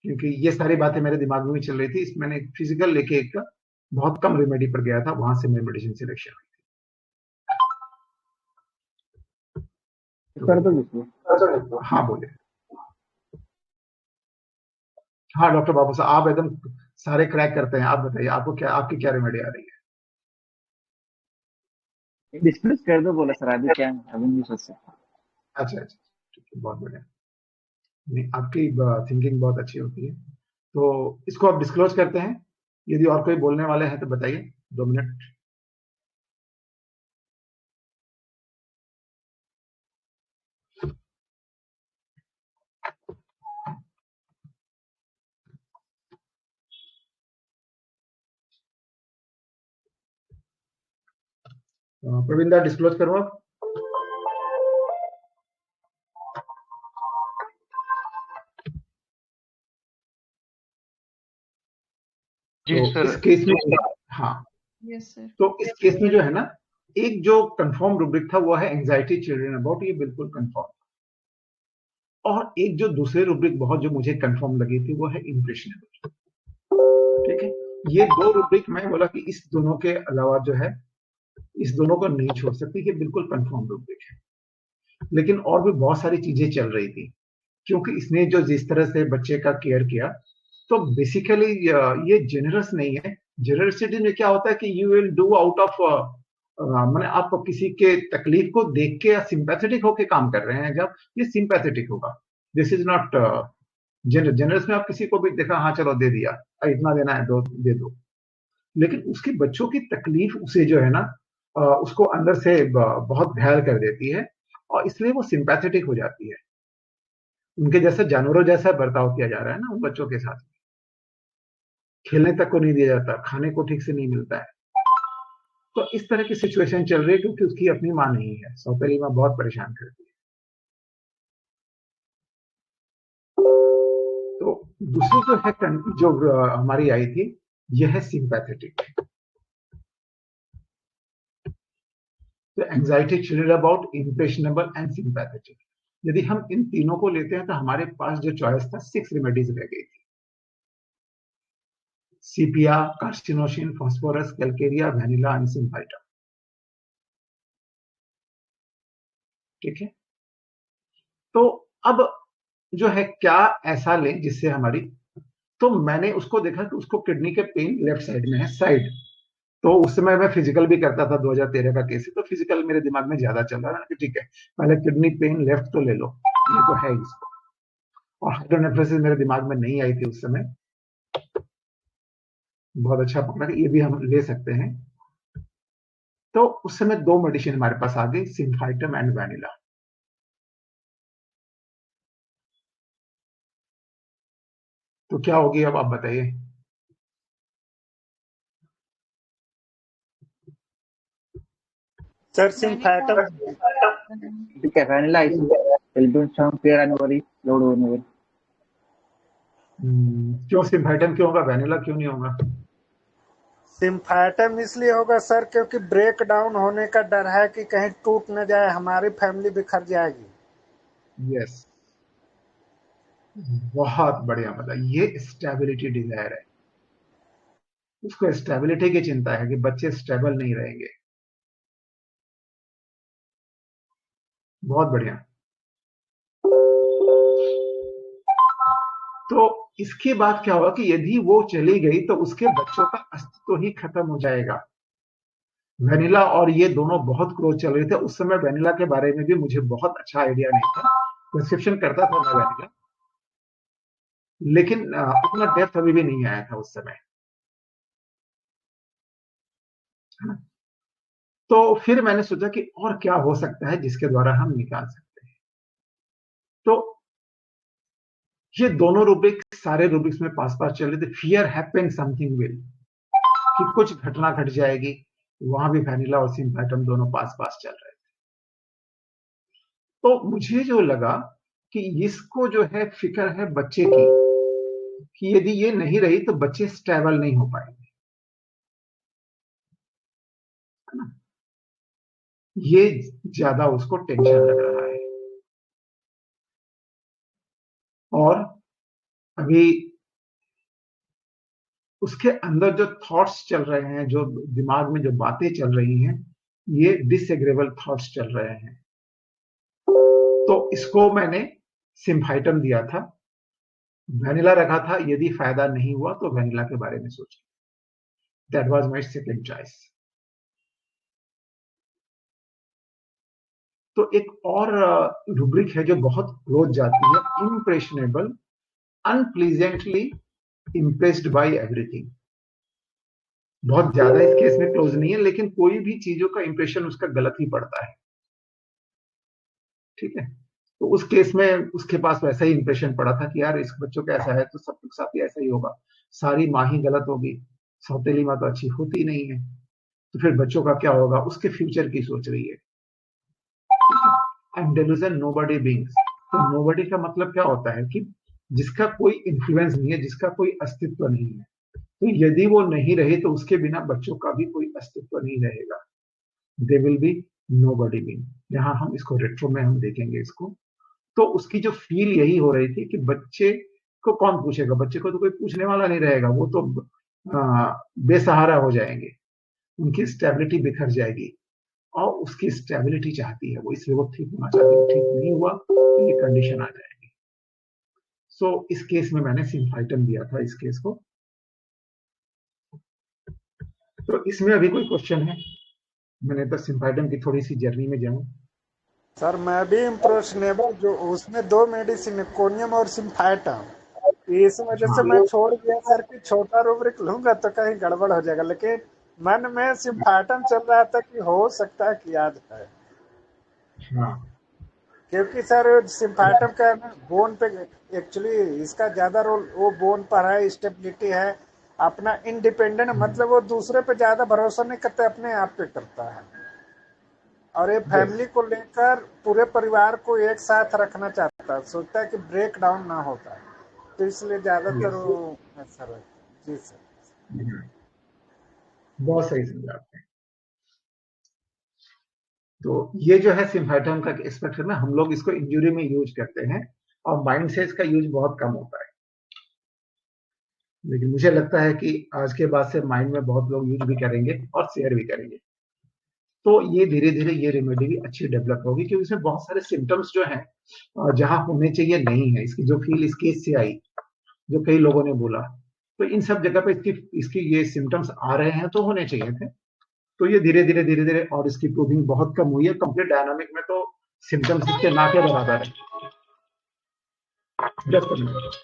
क्योंकि ये सारी बातें मेरे दिमाग में भी चल रही थी। इस मैंने फिजिकल लेके एक बहुत कम रेमेडी पर गया था, वहां से मैं मेडिसिन सिलेक्शन हुई थी। कर दो जिसको। हाँ बोले। हाँ डॉक्टर बाबू साहब, आप एकदम सारे क्रैक करते हैं। आप बताइए, आपको क्या, आपकी क्या रेमेडी आ रही है? डिस्कस कर दो बोला सर, अभी क्या, अभी नहीं सोच सकता। अच्छा अच्छा, ठीक है, बहुत बढ़िया। नहीं, आपकी थिंकिंग बहुत अच्छी होती है। तो इसको आप डिस्क्लोज करते हैं। यदि और कोई बोलने वाले हैं तो बताइए, 2 मिनट। प्रवीण दा, डिस्क्लोज करो आप। जी तो सर। इस केस में, हाँ, यस सर। तो इस केस में जो है ना, एक जो कंफर्म रूब्रिक था वो है एंजाइटी चिल्ड्रन अबाउट, ये बिल्कुल कंफर्म। और एक जो दूसरे रूब्रिक बहुत जो मुझे कंफर्म लगी थी वो है इम्प्रेशनेबल। ठीक है, ये 2 रूब्रिक मैं बोला कि इस दोनों के अलावा जो है, इस दोनों को नहीं छोड़ सकती, कि बिल्कुल कंफर्म रूब्रिक है। लेकिन और भी बहुत सारी चीजें चल रही थी, क्योंकि इसने जो जिस तरह से बच्चे का केयर किया, तो बेसिकली ये जेनरस नहीं है। जेनरसिटी में क्या होता है कि you will do out of, मैंने आप किसी के तकलीफ को देख के सिंपैथेटिक होके काम कर रहे हैं, जब ये सिंपैथेटिक होगा। दिस इज नॉट जेनरस में आप किसी को भी देखा, हाँ चलो दे दिया, इतना देना है, दो दे दो। लेकिन उसके बच्चों की तकलीफ उसे जो है ना, उसको अंदर से बहुत घायल कर देती है, और इसलिए वो सिंपैथेटिक हो जाती है। उनके जैसे जानवरों जैसा बर्ताव किया जा रहा है ना उन बच्चों के साथ। खेलने तक को नहीं दिया जाता, खाने को ठीक से नहीं मिलता है। तो इस तरह की सिचुएशन चल रही है, क्योंकि उसकी अपनी माँ नहीं है। सौतेली माँ बहुत परेशान करती है। तो दूसरी जो है, जो हमारी आई थी, यह है सिंपैथेटिक। तो anxiety children about, impressionable and sympathetic. यदि हम इन तीनों को लेते हैं तो हमारे पास जो चॉइस था, 6 रेमेडीज रह गई थी। Sepia, carcinosin, phosphorus, calcarea, vanilla and symphyta. ठीक है, तो अब जो है क्या ऐसा लें जिससे हमारी, तो मैंने उसको देखा कि उसको किडनी के पेन लेफ्ट साइड में है, साइड। तो उस समय मैं फिजिकल भी करता था, 2013 का केस है, तो फिजिकल मेरे दिमाग में ज्यादा चल रहा है कि ठीक है, पहले किडनी पेन लेफ्ट तो ले लो, ये तो है इसको। और हाइड्रोनेफ्रोसिस मेरे दिमाग में नहीं आई थी उस समय। बहुत अच्छा पकड़ा कि ये भी हम ले सकते हैं। तो उस समय 2 मेडिसिन हमारे पास आ गई, सिम्फाइटम एंड वेनिला। तो क्या होगी अब आप बताइए? सर सिम्फैटम। ठीक है, वेनिला आइस एल्बम शाम पेयर आणि वरी लोड होने वाली। क्यों सिम्फाइटम क्यों होगा, वेनिला क्यों नहीं होगा? सिम्फैटम इसलिए होगा सर क्योंकि ब्रेक डाउन होने का डर है कि कहीं टूट न जाए, हमारी फैमिली बिखर जाएगी। यस, बहुत बढ़िया, मतलब ये स्टेबिलिटी डिजायर है। उसको स्टेबिलिटी की चिंता है कि बच्चे स्टेबल नहीं रहेंगे। बहुत बढ़िया। तो इसके बाद क्या होगा कि यदि वो चली गई तो उसके बच्चों का अस्तित्व ही खत्म हो जाएगा। वेनिला और ये दोनों बहुत क्लोज चल रहे थे उस समय। वेनिला के बारे में भी मुझे बहुत अच्छा आइडिया नहीं था, प्रिस्क्रिप्शन करता था मैं वेनिला, लेकिन उतना डेप्थ अभी भी नहीं आया था उस समय, है ना। तो फिर मैंने सोचा कि और क्या हो सकता है जिसके द्वारा हम निकाल सकते हैं। तो ये दोनों रूब्रिक्स, सारे रूब्रिक्स में पास पास चल रहे थे। फियर हैपन समथिंग विल, कि कुछ घटना घट जाएगी, वहां भी वैनिला और सिम्फाइटम दोनों पास पास चल रहे थे। तो मुझे जो लगा कि इसको जो है फिक्र है बच्चे की, कि यदि ये नहीं रही तो बच्चे स्टेबल नहीं हो पाएंगे, है ना। ये ज्यादा उसको टेंशन लग रहा है। और अभी उसके अंदर जो थॉट्स चल रहे हैं, जो दिमाग में जो बातें चल रही हैं, ये डिसएग्रेबल थॉट्स चल रहे हैं। तो इसको मैंने सिम्फाइटम दिया था, वैनिला रखा था, यदि फायदा नहीं हुआ तो वैनिला के बारे में सोचा। That was my second choice. तो एक और रूब्रिक है जो बहुत क्लोज जाती है, इम्प्रेशनेबल, अनप्लीजेंटली इम्प्रेस्ड बाय एवरीथिंग। बहुत ज्यादा इस केस में क्लोज नहीं है, लेकिन कोई भी चीजों का इंप्रेशन उसका गलत ही पड़ता है, ठीक है। तो उस केस में उसके पास वैसा ही इंप्रेशन पड़ा था कि यार इस बच्चों का ऐसा है तो सब कुछ साथ ही ऐसा ही होगा, सारी माँ ही गलत होगी, सौतेली माँ तो अच्छी होती नहीं है, तो फिर बच्चों का क्या होगा, उसके फ्यूचर की सोच रही है। एंड डेल्यूजन नोबडी बीइंग्स, तो नोबडी का मतलब क्या होता है कि जिसका कोई इन्फ्लुएंस नहीं है, जिसका कोई अस्तित्व नहीं है। तो यदि वो नहीं रहे तो उसके बिना बच्चों का भी कोई अस्तित्व नहीं रहेगा। They will be nobody being. यहाँ हम इसको रेट्रो में हम देखेंगे इसको। तो उसकी जो फील यही हो रही थी कि बच्चे को कौन पूछेगा, बच्चे को तो कोई पूछने वाला नहीं रहेगा, वो तो बेसहारा हो जाएंगे, उनकी स्टेबिलिटी बिखर जाएगी, और उसकी स्टेबिलिटी चाहती है वो, इसलिए वो ठीक होना चाहती है। ठीक नहीं हुआ तो ये कंडीशन आ जाएगी। सो इस केस में मैंने सिम्फाइटम दिया था इस केस को। तो इसमें अभी कोई क्वेश्चन है? मैंने तो सिम्फाइटम की थोड़ी सी जर्नी में जाऊं। सर मैं भी इम्प्रेशनेबल, जो उसमें दो मेडिसिन है, कोनियम और सिम्फाइटम, इस वजह से मैं छोड़ दिया सर कि छोटा रूब्रिक लूंगा तो कहीं गड़बड़ हो जाएगा, लेकिन मन में सिम्फाइटम चल रहा था कि हो सकता है कि याद है। हाँ, क्योंकि सर सिम्फाइटम का बोन पे, एक्चुअली इसका ज्यादा रोल वो बोन पर है, स्टेबिलिटी है, अपना इंडिपेंडेंट, मतलब वो दूसरे पे ज्यादा भरोसा नहीं करता, अपने आप पे करता है। और ये फैमिली को लेकर पूरे परिवार को एक साथ रखना चाहता है, सोचता है कि ब्रेक डाउन ना होता है, तो इसलिए ज्यादातर वो सर। जी सर, बहुत सही समझा आपने। तो ये जो है सिम्फाइटम का एक्सपेक्ट करना, हम लोग इसको इंजरी में यूज करते हैं, और माइंड से इसका यूज बहुत कम होता है। लेकिन मुझे लगता है कि आज के बाद से माइंड में बहुत लोग यूज भी करेंगे और शेयर भी करेंगे। तो ये धीरे धीरे ये रेमेडी भी अच्छी डेवलप होगी, क्योंकि इसमें बहुत सारे सिम्टम्स जो हैं जहां होने चाहिए नहीं है। इसकी जो फील इस केस से आई, जो कई लोगों ने बोला, तो इन सब जगह पे इसकी ये सिम्टम्स आ रहे हैं तो होने चाहिए थे। तो ये धीरे धीरे और इसकी प्रूविंग बहुत कम हुई है। कंप्लीट डायनामिक में तो सिम्टम्स इसके ना के बराबर है। Just a minute.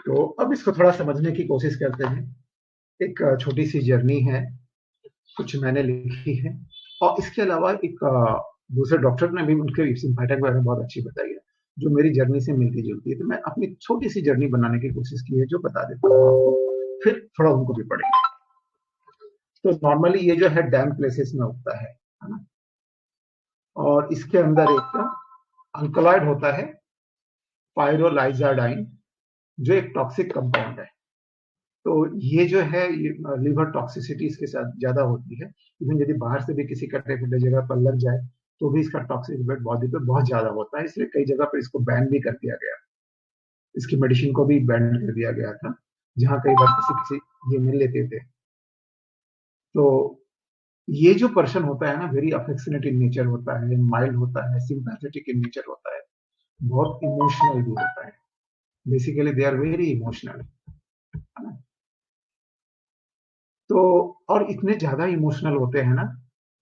तो अब इसको थोड़ा समझने की कोशिश करते हैं। एक छोटी सी जर्नी है, कुछ मैंने लिखी है, और इसके अलावा एक दूसरे डॉक्टर ने भी उनके सिम्फाइटम के बारे में बहुत अच्छी बताई है, जो मेरी जर्नी से मिलती जुलती है। तो मैं अपनी छोटी सी जर्नी बनाने की कोशिश की है, जो बता देता हूँ आपको, फिर थोड़ा उनको भी पढ़ेंगे। तो नॉर्मली ये जो है डैम प्लेसेस में उगता है ना, और इसके अंदर एक अल्कलॉइड होता है, पायरोलाइजाडाइन, जो एक टॉक्सिक कंपाउंड है। तो ये जो है ये लिवर टॉक्सिसिटी इसके साथ ज्यादा होती है। इवन यदि बाहर से भी किसी कटे फटे जगह पर लग जाए तो भी इसका टॉक्सिक इफेक्ट बॉडी पे बहुत ज्यादा होता है, इसलिए कई जगह पर इसको बैन भी कर दिया गया, इसकी मेडिसिन को भी बैन कर दिया गया था, जहां कई बार किसी किसी ये मिल लेते थे। तो ये जो पर्सन होता है ना, वेरी अफेक्शनेट इन नेचर होता है, माइल्ड होता है, सिंपैथेटिक इन नेचर होता है, बहुत इमोशनल भी होता है। Basically they are very emotional, है ना। तो और इतने ज्यादा इमोशनल होते हैं ना,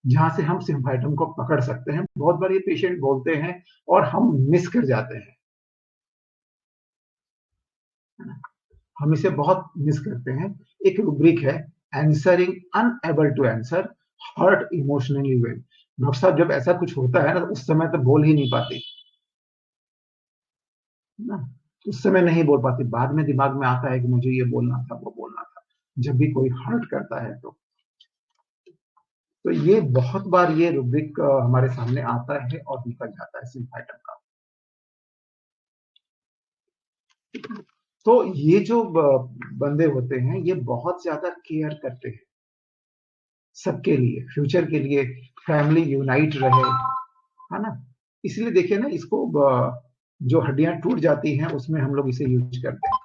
जहां से हम सिम्फाइटम को पकड़ सकते हैं। बहुत बार ये पेशेंट बोलते हैं और हम मिस कर जाते हैं, है ना? हम इसे बहुत मिस करते हैं। एक रुब्रिक है, answering unable to answer, hurt emotionally well. Doctor साहब जब ऐसा कुछ होता है ना, तो उस समय तो बोल ही नहीं पाती ना, उस समय नहीं बोल पाती, बाद में दिमाग में आता है कि मुझे ये बोलना था, वो बोलना था, जब भी कोई हर्ट करता है तो ये बहुत बार ये रुब्रिक हमारे सामने आता है और निकल जाता है सिम्फाइटम का। तो ये जो बंदे होते हैं, ये बहुत ज्यादा केयर करते हैं सबके लिए, फ्यूचर के लिए, फैमिली यूनाइट रहे, है ना। इसलिए देखिए ना, इसको जो हड्डियां टूट जाती हैं उसमें हम लोग इसे यूज करते हैं।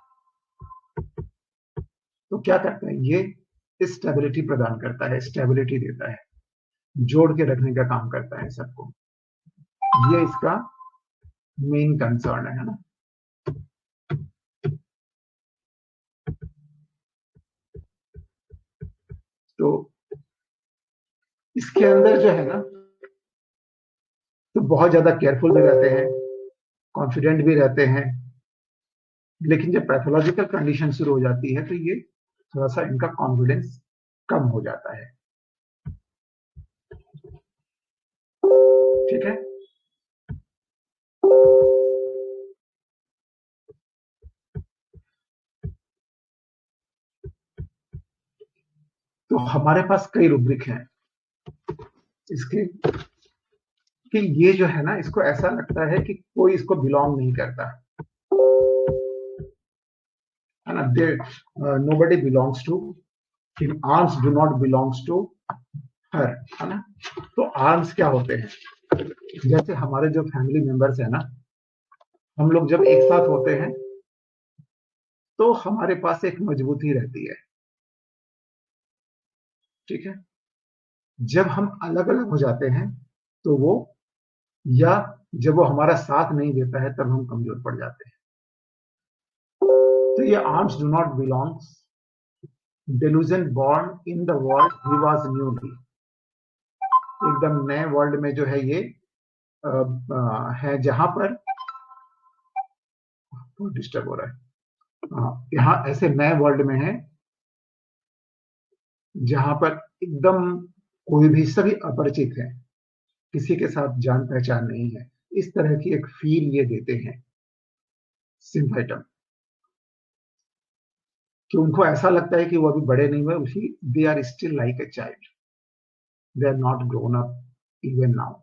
तो क्या करता है ये, स्टेबिलिटी प्रदान करता है, स्टेबिलिटी देता है, जोड़ के रखने का काम करता है सबको। ये इसका मेन कंसर्न है ना। तो इसके अंदर जो है ना, तो बहुत ज्यादा केयरफुल भी रहते हैं, कॉन्फिडेंट भी रहते हैं, लेकिन जब पैथोलॉजिकल कंडीशन शुरू हो जाती है तो ये थोड़ा सा इनका कॉन्फिडेंस कम हो जाता है। ठीक है। तो हमारे पास कई रुब्रिक हैं इसके, कि ये जो है ना, इसको ऐसा लगता है कि कोई इसको बिलोंग नहीं करता, है ना। Nobody belongs to him, arms do not belongs to her, है ना। तो आर्म्स क्या होते हैं, जैसे हमारे जो फैमिली मेंबर्स है ना, हम लोग जब एक साथ होते हैं तो हमारे पास एक मजबूती रहती है, ठीक है। जब हम अलग अलग हो जाते हैं तो वो, या जब वो हमारा साथ नहीं देता है, तब हम कमजोर पड़ जाते हैं। तो ये arms do not belongs, delusion born in the world he was newly, एकदम नए वर्ल्ड में जो है ये है, जहां पर डिस्टर्ब हो रहा है, यहाँ ऐसे नए वर्ल्ड में है जहां पर एकदम कोई भी, सभी अपरिचित है, किसी के साथ जान पहचान नहीं है, इस तरह की एक फील ये देते हैं सिम्फाइटम, कि उनको ऐसा लगता है कि वो अभी बड़े नहीं हुए, उसी they are still like a child, they are not grown up even now.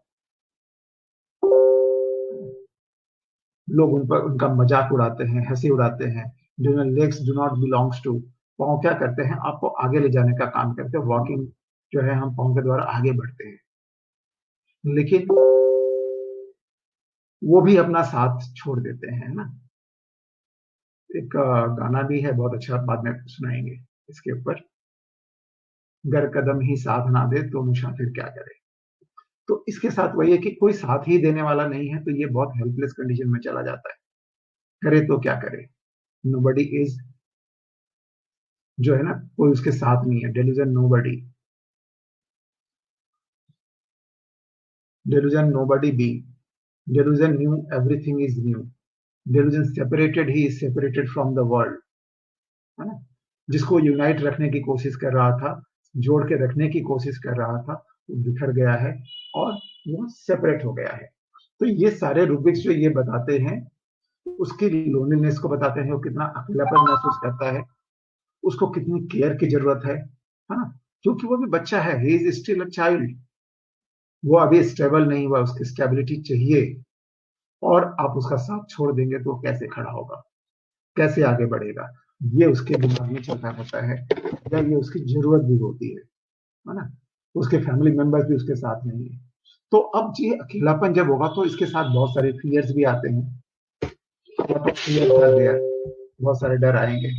लोग उन पर उनका मजाक उड़ाते हैं, हंसी उड़ाते हैं। जो legs do not belongs to, पाँव क्या करते हैं, आपको आगे ले जाने का काम करते हैं, वॉकिंग जो है हम पाँव के द्वारा आगे बढ़ते हैं, लेकिन वो भी अपना साथ छोड़ देते हैं, ना। एक गाना भी है बहुत अच्छा, बाद में सुनाएंगे इसके ऊपर, गर कदम ही साथ ना दे तो मुसाफिर क्या करे। तो इसके साथ वही है कि कोई साथ ही देने वाला नहीं है, तो ये बहुत हेल्पलेस कंडीशन में चला जाता है, करे तो क्या करे, नोबडी इज, जो है ना, कोई उसके साथ नहीं है, delusion nobody, delusion nobody be, delusion new everything is new, delusion separated he is separated from the world, है ना। जिसको यूनाइट रखने की कोशिश कर रहा था, जोड़ के रखने की कोशिश कर रहा था, वो बिखर गया है और वो सेपरेट हो गया है। तो ये सारे रूब्रिक्स जो ये बताते हैं, उसकी लोनलीनेस को बताते हैं, वो कितना अकेलापन महसूस करता है, उसको कितनी केयर की जरूरत है ना, क्योंकि वो भी बच्चा है, he is still a child, वो अभी स्टेबल नहीं हुआ, उसकी स्टेबिलिटी चाहिए, और आप उसका साथ छोड़ देंगे तो कैसे खड़ा होगा, कैसे आगे बढ़ेगा, ये उसके दिमाग में चलता रहता है, या ये उसकी जरूरत भी होती है ना। उसके फैमिली मेंबर्स भी उसके साथ नहीं है, तो अब ये अकेलापन जब होगा तो इसके साथ बहुत सारे फियर्स भी आते हैं, बहुत सारे डर आएंगे।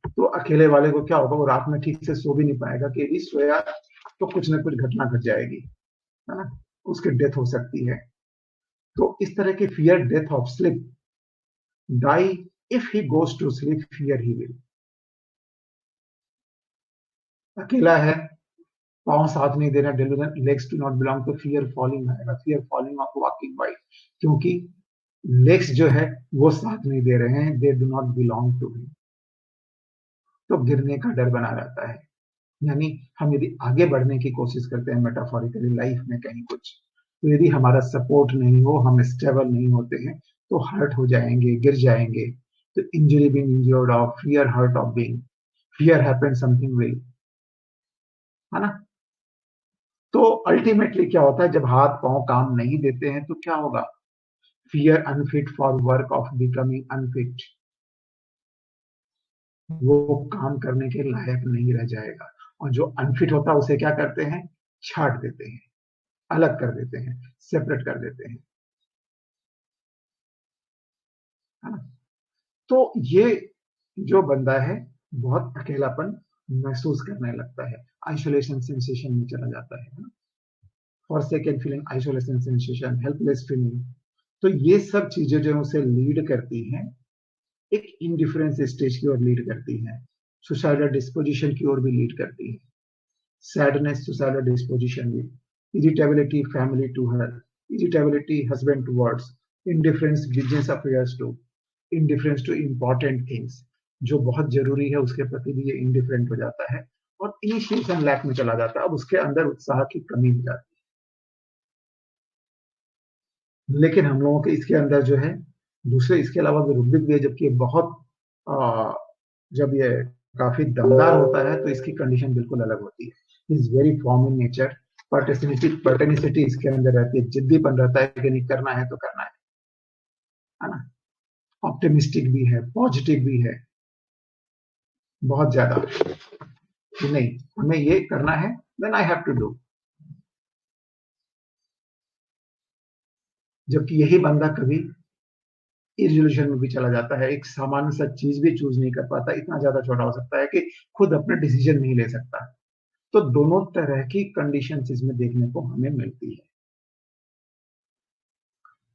तो अकेले वाले को क्या होगा, वो रात में ठीक से सो भी नहीं पाएगा कि यदि सोया तो कुछ ना कुछ घटना घट जाएगी, है ना, उसकी डेथ हो सकती है। तो इस तरह के fear death of sleep, die if he goes to sleep, fear he will. अकेला है, पाँव साथ नहीं दे रहा, लेग्स डू नॉट बिलोंग, तो फियर फॉलिंग आएगा, fear falling of walking by, क्योंकि लेग्स जो है वो साथ नहीं दे रहे हैं, they do not belong to him, तो गिरने का डर बना रहता है। यानी हम यदि आगे बढ़ने की कोशिश करते हैं मेटाफोरिकली लाइफ में कहीं कुछ, तो यदि हमारा सपोर्ट नहीं हो, हम स्टेबल नहीं होते हैं, तो हर्ट हो जाएंगे, गिर जाएंगे। तो injury being injured of, fear hurt of being, fear happen something will, है ना। तो अल्टीमेटली क्या होता है, जब हाथ पांव काम नहीं देते हैं तो क्या होगा, fear unfit for work of becoming unfit, वो काम करने के लायक नहीं रह जाएगा। और जो अनफिट होता है उसे क्या करते हैं, छाट देते हैं, अलग कर देते हैं, सेपरेट कर देते हैं, है ना। तो ये जो बंदा है बहुत अकेलापन महसूस करने लगता है, आइसोलेशन सेंसेशन में चला जाता है ना, forsaken feeling, isolation sensation, helpless feeling. तो ये सब चीजें जो उसे लीड करती हैं एक इंडिफरेंस स्टेज की ओर लीड करती हैं, सुसाइडल डिस्पोजिशन की ओर भी लीड करती है, सैडनेस सुसाइडल डिस्पोजिशन भी, irritability family to her, irritability husband towards, indifference business affairs to, indifference to important things, जो बहुत जरूरी है उसके प्रति भी ये इंडिफरेंट हो जाता है, और इनिशिएशन लैक में चला जाता है, अब उसके अंदर उत्साह की कमी हो जाती है। लेकिन हम लोगों के इसके अंदर जो है दूसरे इसके अलावा भी रुब्रिक भी है, जबकि ये बहुत जब ये काफी दमदार होता है तो इसकी कंडीशन बिल्कुल अलग होती है। Is very form in nature, pertinacity इसके अंदर रहती है, जिद्दीपन रहता है कि नहीं करना है तो करना है ना। ऑप्टिमिस्टिक भी है, पॉजिटिव भी है, बहुत ज्यादा कि नहीं हमें ये करना है, then I have to do. जबकि यही बंदा कभी इरिजोल्यूशन में भी चला जाता है, एक सामान्य सा चीज भी चूज नहीं कर पाता, इतना ज्यादा छोटा हो सकता है कि खुद अपने डिसीजन नहीं ले सकता। तो दोनों तरह की कंडीशन इसमें देखने को हमें मिलती है।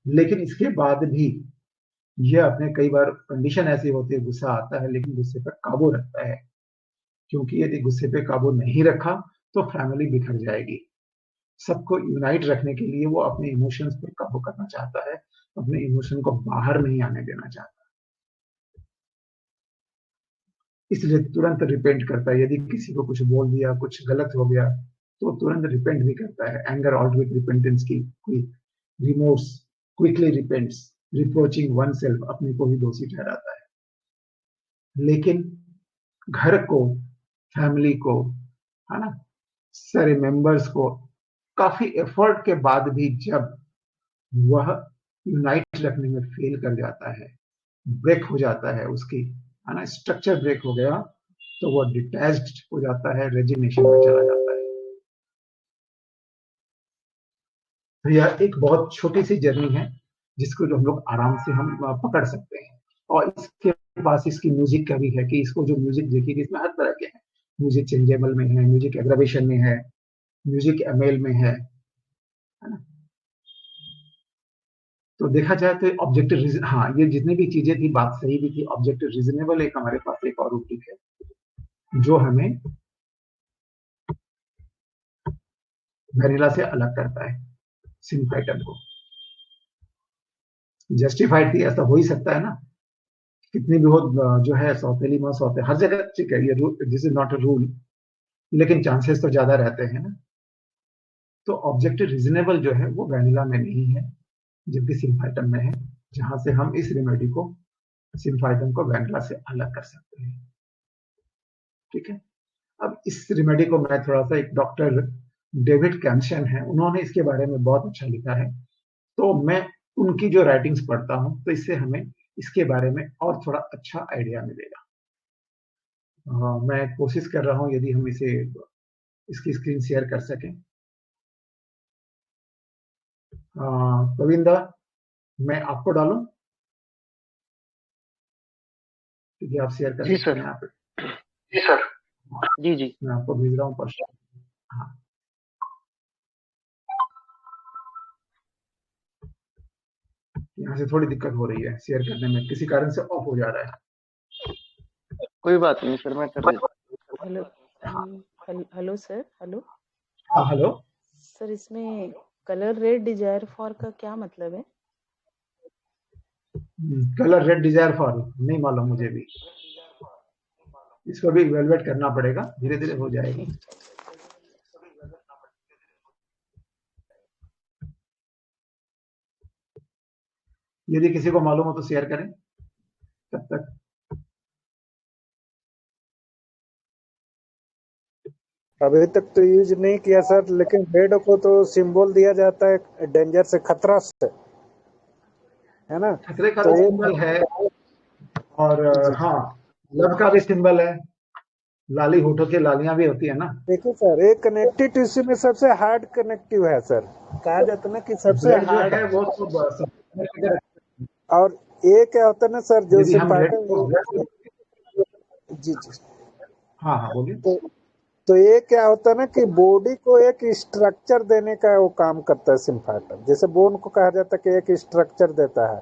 लेकिन इसके बाद भी ये अपने कई बार कंडीशन ऐसी होती है, गुस्सा आता है लेकिन गुस्से पर काबू रखता है, क्योंकि यदि गुस्से पे काबू नहीं रखा तो फैमिली बिखर जाएगी। सबको यूनाइट रखने के लिए वो अपने इमोशंस पर काबू करना चाहता है, अपने इमोशन को बाहर नहीं आने देना चाहता, इसलिए तुरंत रिपेंट करता है। यदि किसी को कुछ बोल दिया, कुछ गलत हो गया, तो तुरंत रिपेंट भी करता है। एंगर ऑल्सो रिपेंटेंस की quick, remorse quickly repents, reproaching oneself, अपने को ही दोषी ठहराता है। लेकिन घर को, फैमिली को, है ना, सारे मेंबर्स को काफी एफर्ट के बाद भी जब वह यूनाइट रखने में फेल कर जाता है, ब्रेक हो जाता है उसकी, है ना, स्ट्रक्चर ब्रेक हो गया, तो वो डिटैच्ड हो जाता है, रेजिग्नेशन में चला जाता है। तो यह एक बहुत छोटी सी जर्नी है जिसको जो हम लोग आराम से हम पकड़ सकते हैं। और इसके पास इसकी म्यूजिक का भी है कि इसको जो म्यूजिक देखिए इसमें हर तरह के हैं, म्यूजिक चेंजेबल में है, म्यूजिक एग्रावेशन में है, म्यूजिक एमेल में है ना। तो देखा जाए तो ऑब्जेक्टिव, हाँ ये जितनी भी चीजें थी बात सही भी थी। ऑब्जेक्टिव रीजनेबल एक हमारे पास एक और रूब्रिक है जो हमें वेनिला से अलग करता है, सिम्फाइटम को। जस्टिफाइड थी, ऐसा हो ही सकता है ना, कितनी भी हो जो है सौतेली माँ सौते हर जगह, ठीक है, ये this is not a rule, लेकिन चांसेस तो ज्यादा रहते हैं ना। तो ऑब्जेक्टिव रीजनेबल जो है वो वेनिला में नहीं है, जबकि सिम्फाइटम में है, जहां से हम इस रेमेडी को, सिम्फाइटम को वेनिला से अलग कर सकते हैं। ठीक है, अब इस रेमेडी को मैं थोड़ा सा, एक डॉक्टर डेविड कैम्शन है, उन्होंने इसके बारे में बहुत अच्छा लिखा है, तो मैं उनकी जो राइटिंग्स पढ़ता हूं तो इससे हमें इसके बारे में और थोड़ा अच्छा आइडिया मिलेगा। मैं कोशिश कर रहा हूं यदि हम इसे, इसकी स्क्रीन शेयर कर सकें प्रवीण दा, मैं आपको डालूं क्योंकि आप शेयर कर जी सकते सर। हैं यहाँ पे। जी सर। जी जी। मैं आपको भेज रहा हूँ पर्सन। हाँ, यहाँ से थोड़ी दिक्कत हो रही है शेयर करने में, किसी कारण से ऑफ हो जा रहा है। कोई बात नहीं सर, मैं कर देता हेलो हेलो सर। हेलो हाँ हेलो। सर, इसमें कलर रेड डिजायर फॉर का क्या मतलब है? कलर रेड डिजायर फॉर नहीं मालूम मुझे भी, इसको भी इवेलुएट करना पड़ेगा, धीरे धीरे हो जाएगा। यदि किसी को मालूम हो तो शेयर करें तब तक। अभी तक तो यूज नहीं किया सर, लेकिन रेड को तो सिंबल दिया जाता है डेंजर से, खतरा से, है ना? खतरे का तो भी ये सिंबल है और जी हाँ, लव का भी सिंबल है, लाली होठों की लालियां भी होती है ना। देखिए सर, एक कनेक्टिव टिश्यू में सबसे हार्ड कनेक्टिव है सर, कहा जाता है ना कि सबसे ब्लड जो हार्ड है है। वो तो और ये क्या होता है ना सर, जो यदि हम रेड को सिम्पाटम, जी जी, हाँ हाँ बोलिए। तो तो ये क्या होता है ना कि बॉडी को एक स्ट्रक्चर देने का वो काम करता है सिम्फाटम, जैसे बोन को कहा जाता है कि एक स्ट्रक्चर देता है।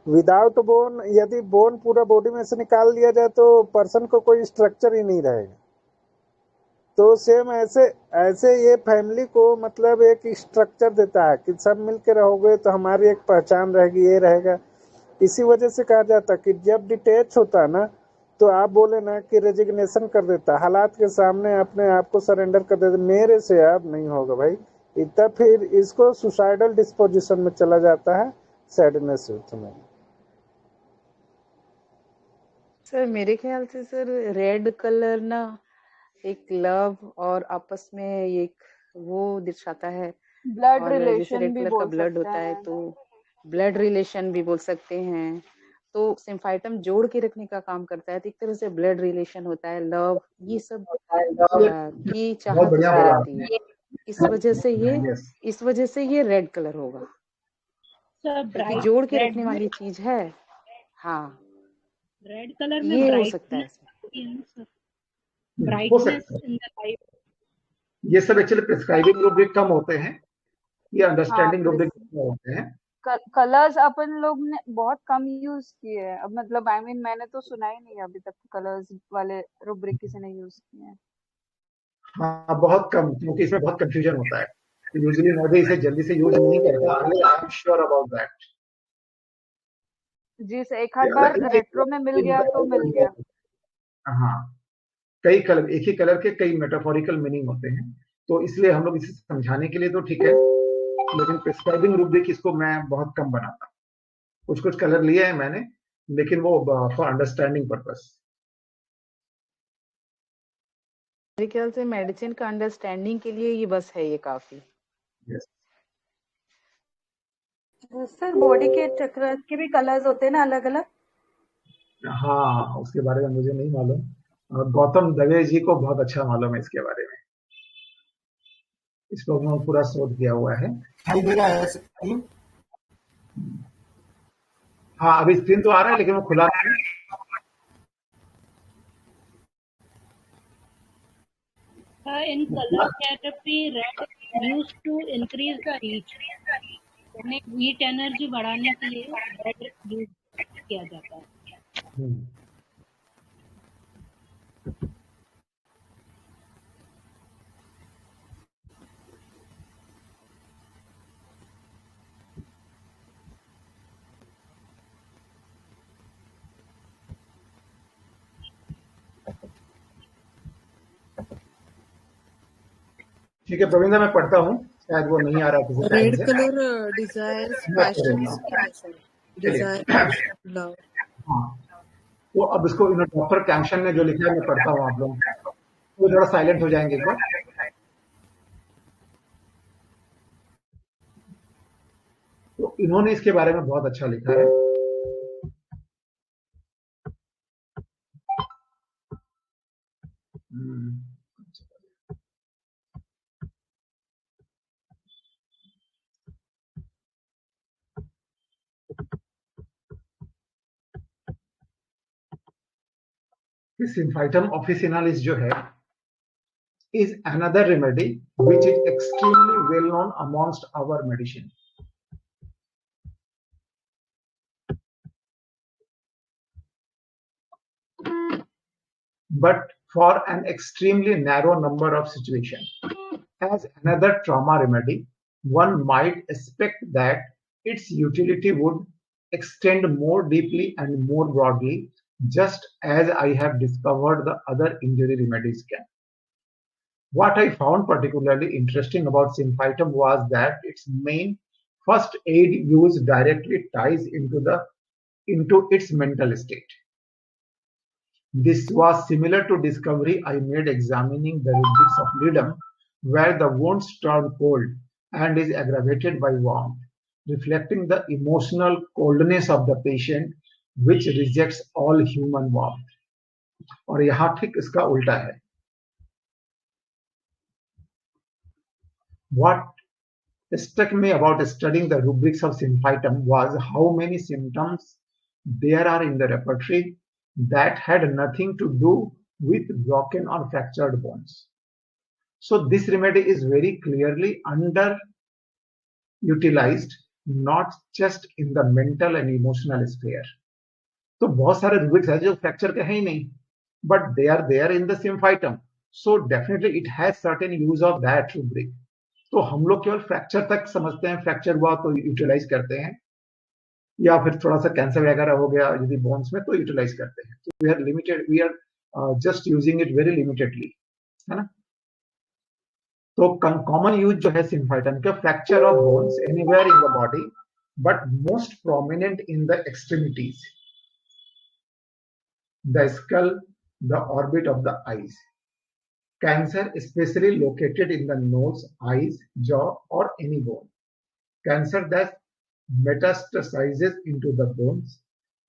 विदाउट बोन, यदि बोन पूरा बॉडी में से निकाल दिया जाए तो पर्सन को कोई स्ट्रक्चर ही नहीं रहेगा। तो सेम ऐसे ऐसे ये फैमिली को मतलब एक स्ट्रक्चर देता है कि सब मिलके रहोगे तो हमारी एक पहचान रहेगी, ये रहेगा। इसी वजह से कहा जाता है कि जब डिटेच होता है ना, तो आप बोले ना कि रेजिग्नेशन कर देता है, हालात के सामने अपने आप को सरेंडर कर देता, मेरे से अब नहीं होगा भाई, इतना फिर इसको सुसाइडल डिस्पोजिशन में चला जाता है, सैडनेस में। सर मेरे ख्याल से सर रेड कलर ना एक लव और आपस में एक वो दर्शाता है, ब्लड और जैसे रिलेशन रेड भी कलर का बोल ब्लड सकते होता है हैं। तो ब्लड रिलेशन भी बोल सकते हैं। तो सिम्फाइटम जोड़ के रखने का काम करता है, तो एक तरह से ब्लड रिलेशन होता है, लव, ये सब की बहुत चाहत बढ़िया उसमें बोला रहती आपने। है। यस, इस वजह से ये रेड कलर होगा, सर क्योंकि ब्राइट जोड़ के रेड रखने में, वाली चीज है। हाँ, रेड कलर में ये हो सकता है ब्राइटनेस इसमें। होती है ना सर, हो ब्राइटनेस सकता है। In the life. ये सब एक्चुअली प्रिस्क्राइबिंग रूप भी कम होते हैं, ये हाँ, अंडरस्टैंडिंग रूप भी कम होते हैं। कलर्स अपन लोग ने बहुत कम यूज किए हैं अब, मतलब आई मीन मैंने तो सुना ही नहीं अभी तक कलर्स वाले रुब्रिक किसी ने यूज किए हैं। हाँ बहुत कम, क्योंकि इसमें बहुत कंफ्यूजन होता है। यूजुअली नॉर्मली इसे जल्दी से यूज नहीं करता, I am sure about that. जी से एक आध बार रेट्रो में मिल गया तो मिल गया। हाँ, कई कलर, एक ही कलर के कई मेटाफोरिकल मीनिंग होते हैं, तो इसलिए हम लोग इसे समझाने के लिए तो ठीक है, लेकिन प्रिस्क्राइबिंग रूब्रिक इसको मैं बहुत कम बनाता हूँ। कुछ कुछ कलर लिए हैं मैंने, लेकिन वो फॉर अंडरस्टैंडिंग पर्पस। मेरे ख्याल से मेडिसिन का अंडरस्टैंडिंग के लिए ये बस है, ये काफी। सर बॉडी के चक्र के भी कलर्स होते हैं ना अलग अलग? हाँ, उसके बारे में मुझे नहीं मालूम, गौतम दवे जी को बहुत अच्छा मालूम है इसके बारे में, इस पर उन्होंने पूरा शोध किया हुआ है। हाँ, अभी स्क्रीन तो आ रहा है लेकिन वो खुला नहीं है। In color therapy, red used to increase the reach, यानी हीट एनर्जी बढ़ाने के लिए रेड यूज किया जाता है। ठीक है प्रवीण, मैं पढ़ता हूँ, शायद वो नहीं आ रहा किसी टाइम रेड से। कलर डिजायर्स मैं पढ़ देता पैशंस हूँ। भी है सर, चलिए। Desire passion love. हाँ, तो अब इसको डॉक्टर कैम्शन ने जो लिखा है मैं पढ़ता हूँ, आप लोग तो थोड़ा साइलेंट हो जाएंगे एक बार। तो इन्होंने इसके बारे में बहुत अच्छा लिखा है। कि सिम्फाइटम ऑफिसिनालिस जो है is another remedy which is extremely well known amongst our medicine. But for an extremely narrow number of situations. As another trauma remedy, one might expect that its utility would extend more deeply and more broadly, just as I have discovered the other injury remedies can. What I found particularly interesting about Symphytum was that its main first aid use directly ties into its mental state. This was similar to discovery I made examining the rubrics of Lidum, where the wounds turn cold and is aggravated by warmth, reflecting the emotional coldness of the patient, which rejects all human warmth. और यहाँ ठीक इसका उल्टा है. What struck me about studying the rubrics of Symphytum was how many symptoms there are in the repertory that had nothing to do with broken or fractured bones. So this remedy is very clearly underutilized, not just in the mental and emotional sphere. तो बहुत सारे rubrics हैं जो fracture के हैं ही नहीं, but they are there in the Symphytum. So definitely it has certain use of that rubric. तो हम लोग केवल फ्रैक्चर तक समझते हैं, फ्रैक्चर हुआ तो यूटिलाइज करते हैं, या फिर थोड़ा सा कैंसर वगैरह हो गया यदि बोन्स में तो यूटिलाइज करते हैं. तो we are limited, we are just using it very limitedly, है ना. तो कॉमन यूज जो है सिम्फाइटम का, fracture of bones anywhere in the body but most prominent in the extremities, the skull, the orbit of the eyes. Cancer especially located in the nose, eyes, jaw, or any bone. Cancer that metastasizes into the bones.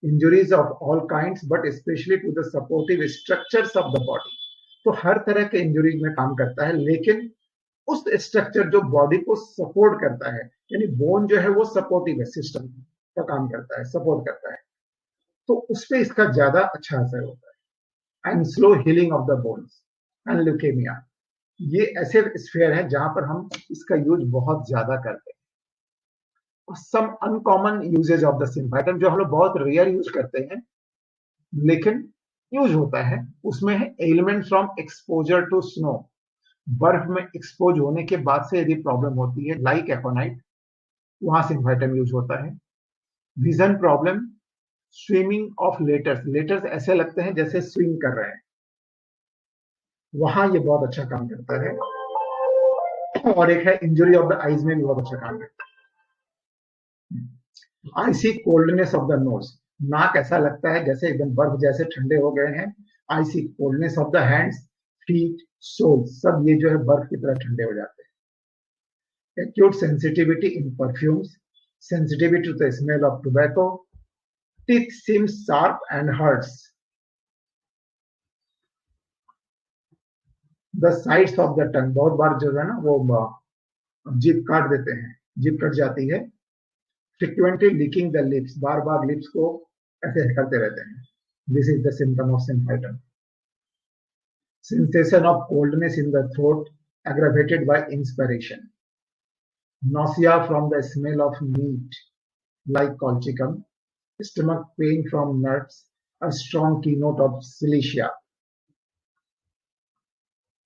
Injuries of all kinds, but especially to the supportive structures of the body. तो हर तरह के injuries में काम करता है, लेकिन उस structure जो बॉडी को सपोर्ट करता है, यानी बोन जो है वो सपोर्टिव है, सिस्टम का काम करता है, सपोर्ट करता है, तो उस पर इसका ज्यादा अच्छा असर होता है. And slow healing of the bones and leukaemia, ये ऐसे स्फेयर हैं जहां पर हम इसका यूज बहुत ज्यादा करते हैं. Some uncommon usages of the symphytum जो हम लोग बहुत रेयर यूज करते हैं लेकिन यूज होता है, उसमें है element from exposure to snow. बर्फ में एक्सपोज होने के बाद से यदि प्रॉब्लम होती है, लाइक एकोनाइट, वहां सिम्फाइटम यूज होता है. Vision problem, swimming of letters, letters ऐसे लगते हैं जैसे स्विम कर रहे हैं, वहां ये बहुत अच्छा काम करता है. और एक है इंजरी ऑफ द आईज में भी बहुत अच्छा काम करता है. IC coldness of the nose, नाक ऐसा लगता है जैसे एकदम बर्फ जैसे ठंडे हो गए हैं. Icy coldness of the hands, feet, sole, सब ये जो है बर्फ की तरह ठंडे हो जाते हैं. Acute sensitivity in perfumes, sensitivity to the smell of tobacco. Teeth seems sharp and hurts. The sides of the tongue, बहुत बार जो है ना वो जीभ काट देते हैं, जीभ कट जाती है. Frequently leaking the lips, bar bar lips को ऐसे करते रहते हैं. This is the symptom of symphytum. Sensation of coldness in the throat aggravated by inspiration. Nausea from the smell of meat like colchicum. Stomach pain from nuts, a strong keynote of Cilicia.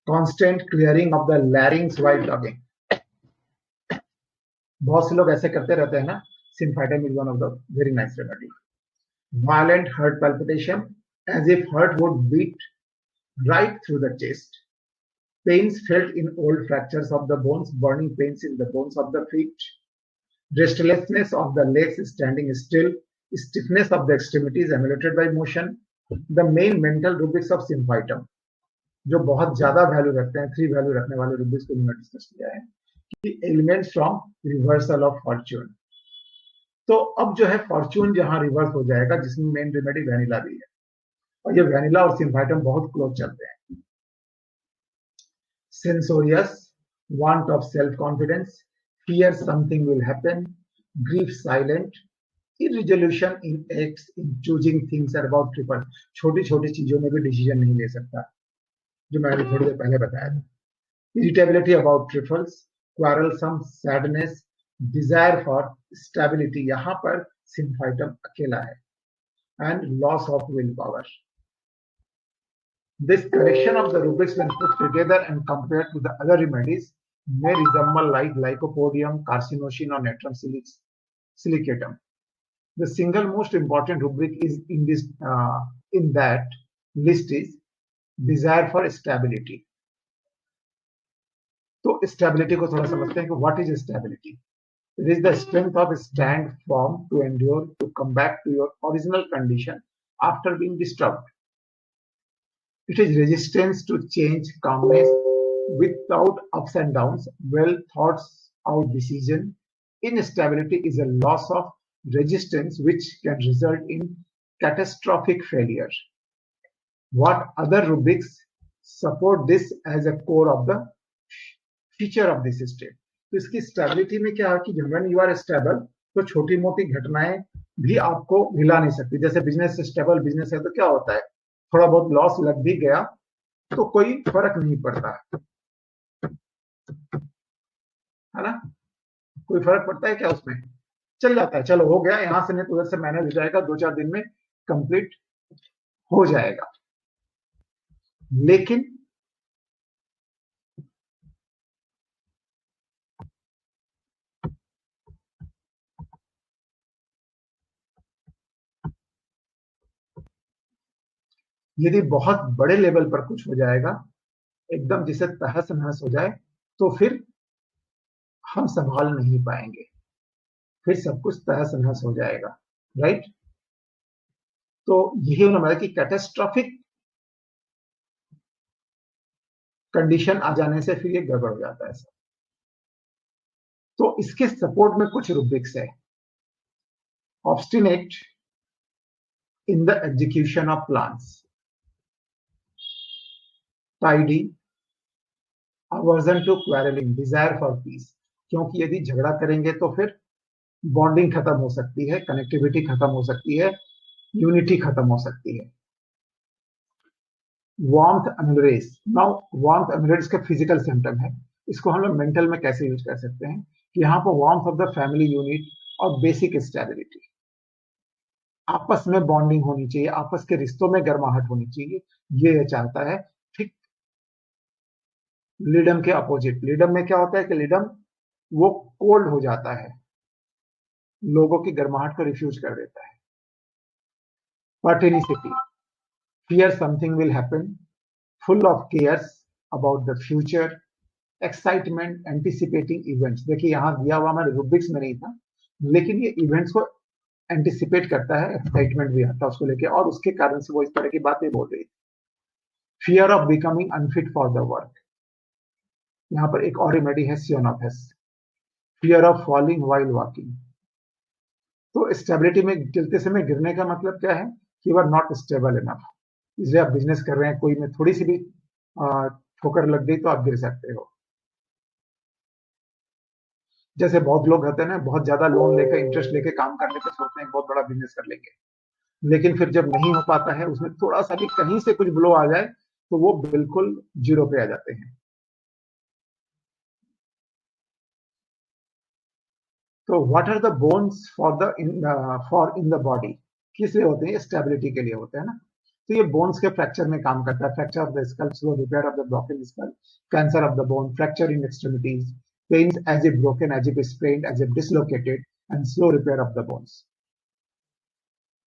Constant clearing of the larynx while talking. बहुत से लोग ऐसे करते रहते हैं ना. Symphytum is one of the very nice remedy. Violent heart palpitation, as if heart would beat right through the chest. Pains felt in old fractures of the bones, burning pains in the bones of the feet. Restlessness of the legs standing still, stiffness of the extremities emulated by motion. The main mental rubrics of Symphytum, जो बहुत ज्यादा value रखते हैं, 3 value रखने वाले rubrics को मैंने discuss किया है, कि elements from reversal of Fortune. तो अब जो है फॉर्च्यून जहां रिवर्स हो जाएगा, जिसमें मेन रेमेडी वैनिला भी है, और ये वैनिला और सिम्फाइटम बहुत क्लोज चलते हैं. सेंसोरियस, want of self confidence, fear something will happen, grief silent, irresolution in acts, in choosing things about triple, छोटी छोटी चीजों में भी डिसीजन नहीं ले सकता, जो मैंने थोड़ी देर पहले बताया था. Irritability about trifles, quarrelsome, sadness, desire for stability, यहाँ पर symphytum अकेला है, and loss of willpower. This correction of the rubrics when put together and compared to the other remedies may resemble like lycopodium, carcinosin, or natrum silicatum. The single most important rubric is in that list is desire for stability. तो stability को थोड़ा समझते हैं कि what is stability. It is the strength of stand form to endure to come back to your original condition after being disturbed. It is resistance to change, calmness without ups and downs, well thought out decision. Instability is a loss of resistance which can result in catastrophic failure. What other rubrics support this as a core of the feature of this state. तो इसकी stability में क्या है कि when you are stable तो छोटी मोटी घटनाएं भी आपको हिला नहीं सकती. जैसे बिजनेस स्टेबल बिजनेस है तो क्या होता है, थोड़ा बहुत लॉस लग भी गया तो कोई फर्क नहीं पड़ता है ना, कोई फर्क पड़ता है क्या उसमें, चल जाता है, चलो हो गया, यहां से नहीं तो उधर से मैनेज हो जाएगा, 2-4 दिन में कंप्लीट हो जाएगा. लेकिन यदि बहुत बड़े लेवल पर कुछ हो जाएगा, एकदम जिसे तहस नहस हो जाए, तो फिर हम संभाल नहीं पाएंगे, फिर सब कुछ तहस नहस हो जाएगा. राइट. तो यही उन्होंने बताया कि कैटास्ट्रॉफिक कंडीशन आ जाने से फिर ये गड़बड़ हो जाता है. तो इसके सपोर्ट में कुछ रुब्रिक्स है. Obstinate in the execution of plans, tidy, aversion to quarreling, desire for peace. क्योंकि यदि झगड़ा करेंगे तो फिर बॉन्डिंग खत्म हो सकती है, कनेक्टिविटी खत्म हो सकती है, यूनिटी खत्म हो सकती है. वार्मथ अम्यूरेस. नाउ वार्मथ अम्यूरेस का फिजिकल सिम्टम है, इसको हम लोग मेंटल में कैसे यूज कर सकते हैं कि यहाँ पर warmth of the family unit और बेसिक स्टेबिलिटी, आपस में बॉन्डिंग होनी चाहिए, आपस के रिश्तों में गर्माहट होनी चाहिए, ये चाहता है. ठीक लिडम के अपोजिट, लिडम में क्या होता है कि लिडम वो कोल्ड हो जाता है, लोगों की गर्माहट को रिफ्यूज कर देता है. पर्टेनिसिटी, fear something will happen, full of cares about the future, excitement, anticipating events. देखिए यहाँ दिया हुआ हमारे रुब्रिक्स में नहीं था, लेकिन ये इवेंट्स को एंटिसिपेट करता है, एक्साइटमेंट भी आता है उसको लेके, और उसके कारण से वो इस तरह की बातें बोल रही. Fear of becoming unfit for the work. यहाँ पर एक और रेमेडी है सियोनोफेस. Fear of falling while walking. तो स्टेबिलिटी में चलते समय गिरने का मतलब क्या है कि you are not stable enough. इसलिए आप बिजनेस कर रहे हैं, कोई में थोड़ी सी भी ठोकर लग गई तो आप गिर सकते हो. जैसे बहुत लोग होते हैं ना, बहुत ज्यादा लोन लेकर इंटरेस्ट लेके काम करने पे सोचते हैं बहुत बड़ा बिजनेस कर लेंगे, लेकिन फिर जब नहीं हो पाता है, उसमें थोड़ा सा भी कहीं से कुछ ब्लो आ जाए तो वो बिल्कुल जीरो पे आ जाते हैं. तो what are the bones for in the body, किस लिए होते हैं? स्टेबिलिटी के लिए होते हैं ना. तो ये बोन्स के फ्रैक्चर में काम करता है. Fracture of the skull, slow repair of the broken skull, cancer of the bone, fracture in extremities, pains as if broken, as if sprained, as if dislocated, and slow repair of the bones.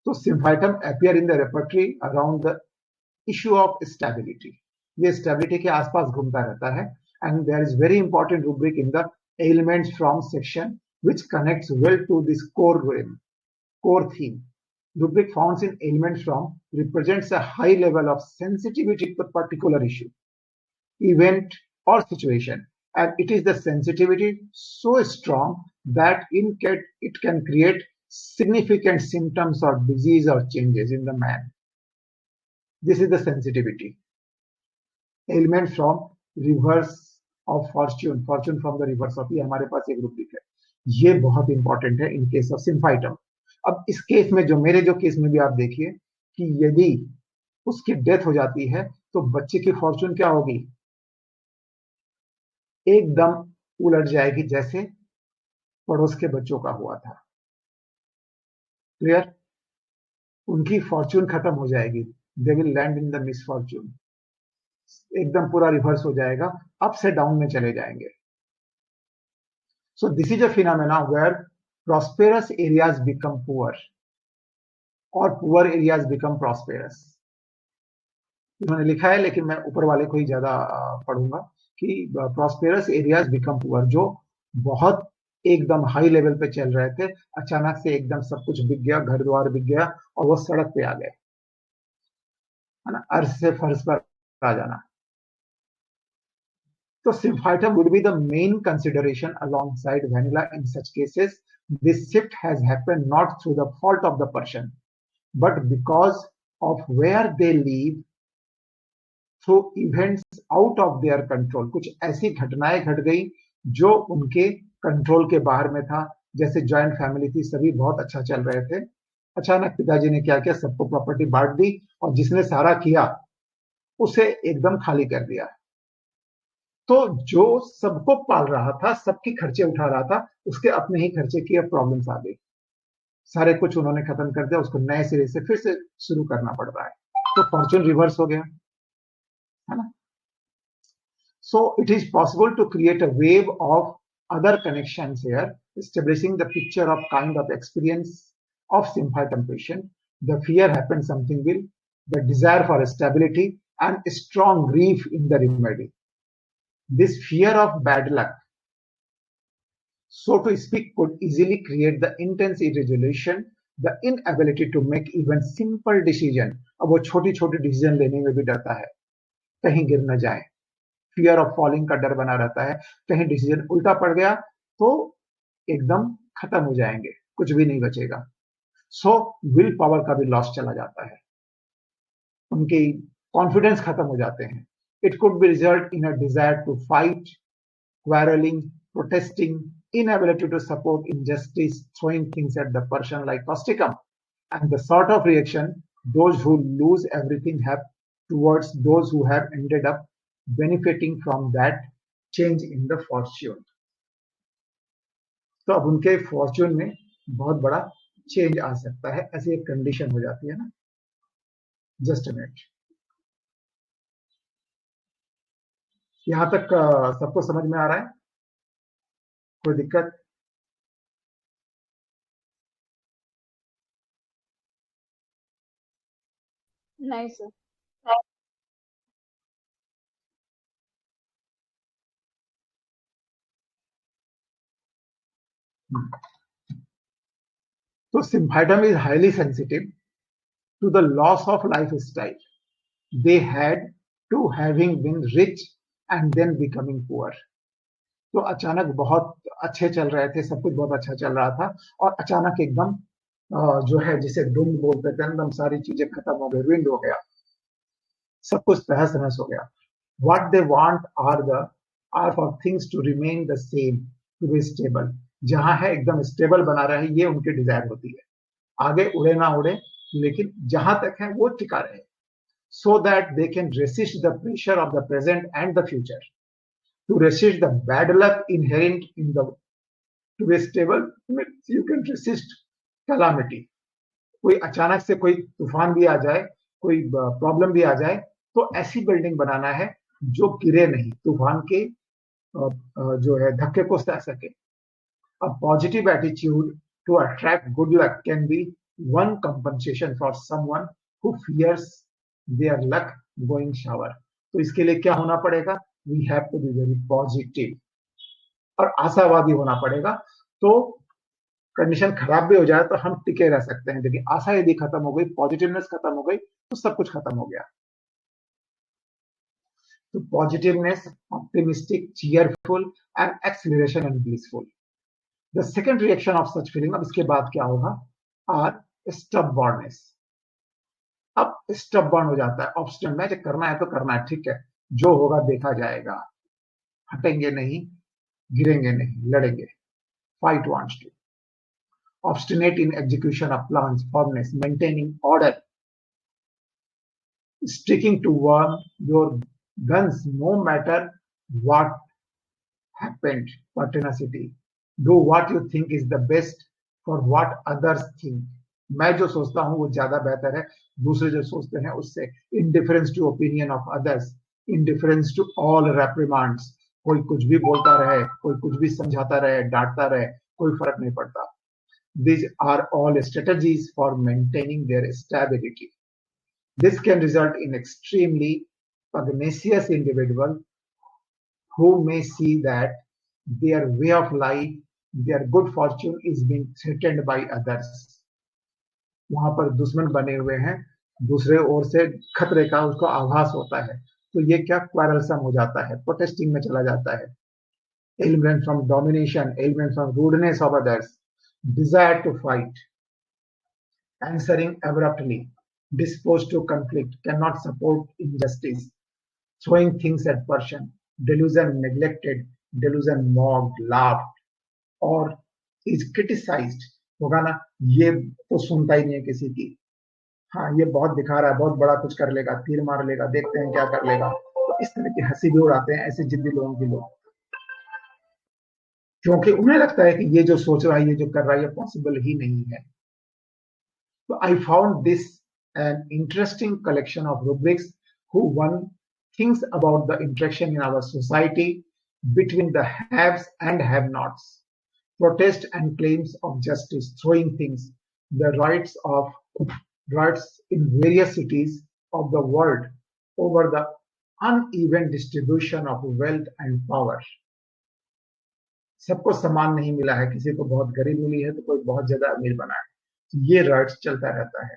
तो symphytum appear in the repertory around the issue of stability. ये stability के आसपास घूमता रहता है. And there is very important rubric in the elements from section which connects well to this core theme. Rubric found in elements from represents a high level of sensitivity to a particular issue, event, or situation, and it is the sensitivity so strong that it can create significant symptoms or disease or changes in the man. This is the sensitivity. Element from reverse of fortune, fortune from the reverse of, ये हमारे पास एक rubric है. ये बहुत important है in case of symphytum. अब इस case में जो केस में भी आप देखिए कि यदि उसकी डेथ हो जाती है तो बच्चे की फॉर्चून क्या होगी, एकदम उलट जाएगी जैसे पड़ोस के बच्चों का हुआ था। क्लियर? उनकी फॉर्चून खत्म हो जाएगी, they will land in the misfortune, एकदम पूरा रिवर्स हो जाएगा, अप से डाउन में चले जाएंगे। So this is a phenomena where prosperous areas become poor और पुअर एरियाज बिकम प्रॉस्पेरस। इन्होंने लिखा है लेकिन मैं ऊपर वाले को ही ज्यादा पढ़ूंगा कि प्रॉस्पेरस एरियाज बिकम पुअर, जो बहुत एकदम हाई लेवल पे चल रहे थे, अचानक से एकदम सब कुछ बिक गया, घर द्वार बिक गया और वो सड़क पे आ गए, है ना, अर्श से फर्श पर आ जाना। So symphytum would be the main consideration alongside vanilla in such cases. This shift has happened not through the fault of the person, but because of where they live, through events out of their control. कुछ ऐसी घटनाएं घट गई जो उनके control के बाहर में था। जैसे जॉइंट फैमिली थी, सभी बहुत अच्छा चल रहे थे, अचानक पिताजी ने क्या किया, सबको प्रॉपर्टी बांट दी और जिसने सारा किया उसे एकदम खाली कर दिया। तो जो सबको पाल रहा था, सबके खर्चे उठा रहा था, उसके अपने ही खर्चे की अब प्रॉब्लम्स आ गई, सारे कुछ उन्होंने खत्म कर दिया, उसको नए सिरे से फिर से शुरू करना पड़ रहा है, तो फॉर्चून रिवर्स हो गया, है ना। So it is possible to create a wave of other connections here, establishing the picture of kind of experience of symphytum patient. The fear happens something will, the desire for stability and strong grief in the remedy. This fear of bad luck, so to speak, could easily create the intense irresolution, the inability to make even simple decision. अब वो छोटी छोटी decision लेने में भी डरता है, कहीं गिर न जाए, फियर ऑफ फॉलिंग का डर बना रहता है, कहीं डिसीजन उल्टा पड़ गया तो एकदम खत्म हो जाएंगे, कुछ भी नहीं बचेगा। सो विल पावर का भी लॉस चला जाता है, उनकी कॉन्फिडेंस खत्म हो जाते हैं। It could be result in a desire to fight, quarreling, protesting, inability to support injustice, throwing things at the person like causticum, and the sort of reaction those who lose everything have towards those who have ended up benefiting from that change in the fortune. तो अब उनके Fortune में बहुत बड़ा change आ सकता है, ऐसी एक कंडीशन हो जाती है ना। जस्ट अ मिनट, यहां तक सबको समझ में आ रहा है? कोई दिक्कत? नहीं sir. So symphytum is highly sensitive to the loss of lifestyle they had to having been rich and then becoming poor. तो अचानक बहुत अच्छे चल रहे थे, सब कुछ बहुत अच्छा चल रहा था और अचानक एकदम जो है जिसे डूम बोलते थे, एकदम सारी चीजें खत्म हो गई, रुइंड हो गया, सब कुछ तहस नहस हो गया। What they want are for things to remain the same, to be stable. जहां है एकदम स्टेबल बना रहे, ये उनकी डिजायर होती है, आगे उड़े ना उड़े लेकिन जहां तक है वो टिका रहे, so that they can resist the pressure of the present and the future, to resist the bad luck inherent in the, to be stable means you can resist calamity. कोई अचानक से कोई तूफान भी आ जाए, कोई प्रॉब्लम भी आ जाए, तो ऐसी बिल्डिंग बनाना है जो गिरे नहीं, तूफान के जो है धक्के को सह सके। A positive attitude to attract good luck can be one compensation for someone who fears their luck going sour. तो इसके लिए क्या होना पड़ेगा? We have to be very positive और आशावादी होना पड़ेगा। तो कंडीशन खराब भी हो जाए तो हम टिके रह सकते हैं, लेकिन आशा यदि खत्म हो गई, पॉजिटिवनेस खत्म हो गई, तो सब कुछ खत्म हो गया। तो positiveness, optimistic, cheerful and acceleration and blissful. The second reaction of such feeling, अब इसके बाद क्या होगा, are stubbornness. अब stubborn हो जाता है, obstinate में, करना है तो करना है, ठीक है, जो होगा देखा जाएगा, हटेंगे नहीं, गिरेंगे नहीं, लड़ेंगे, fight wants to. obstinate in execution of plans, firmness, maintaining order, sticking to your guns no matter what happened, pertinacity, do what you think is the best for what others think. मैं जो सोचता हूँ वो ज्यादा बेहतर है दूसरे जो सोचते हैं उससे. Indifference to opinion of others, indifference to all reprimands. कोई कुछ भी बोलता रहे, कोई कुछ भी समझाता रहे, डांटता रहे, कोई फर्क नहीं पड़ता. These are all strategies for maintaining their stability. This can result in extremely pugnacious individual who may see that their way of life, their good fortune is being threatened by others. वहां पर दुश्मन बने हुए हैं, दूसरे ओर से खतरे का उसको आभास होता है, तो ये क्या क्वारलसम हो जाता है, प्रोटेस्टिंग में चला जाता है. Element from domination, element from rudeness of others, desire to fight, answering abruptly, disposed to conflict, cannot support injustice, throwing things at person, delusion neglected, delusion mocked, laughed, or is criticized. होगा ना, ये तो सुनता ही नहीं है किसी की. हाँ, ये बहुत दिखा रहा है, बहुत बड़ा कुछ कर लेगा, तीर मार लेगा, देखते हैं क्या कर लेगा. तो इस तरह की हंसी भी उड़ाते हैं ऐसे जिद्दी लोगों के लोग, क्योंकि उन्हें लगता है कि ये जो सोच रहा है, ये जो कर रहा है, ये पॉसिबल ही नहीं है. So I found this an interesting collection of rubrics who one thinks about the interaction in our society between the haves and have-nots, protest and claims of justice, throwing things, the rights in various cities of the world over the uneven distribution of wealth and power. सबको समान नहीं मिला है, किसी को बहुत गरीब मिली है तो कोई बहुत ज्यादा अमीर बना है. ये राइट्स चलता रहता है.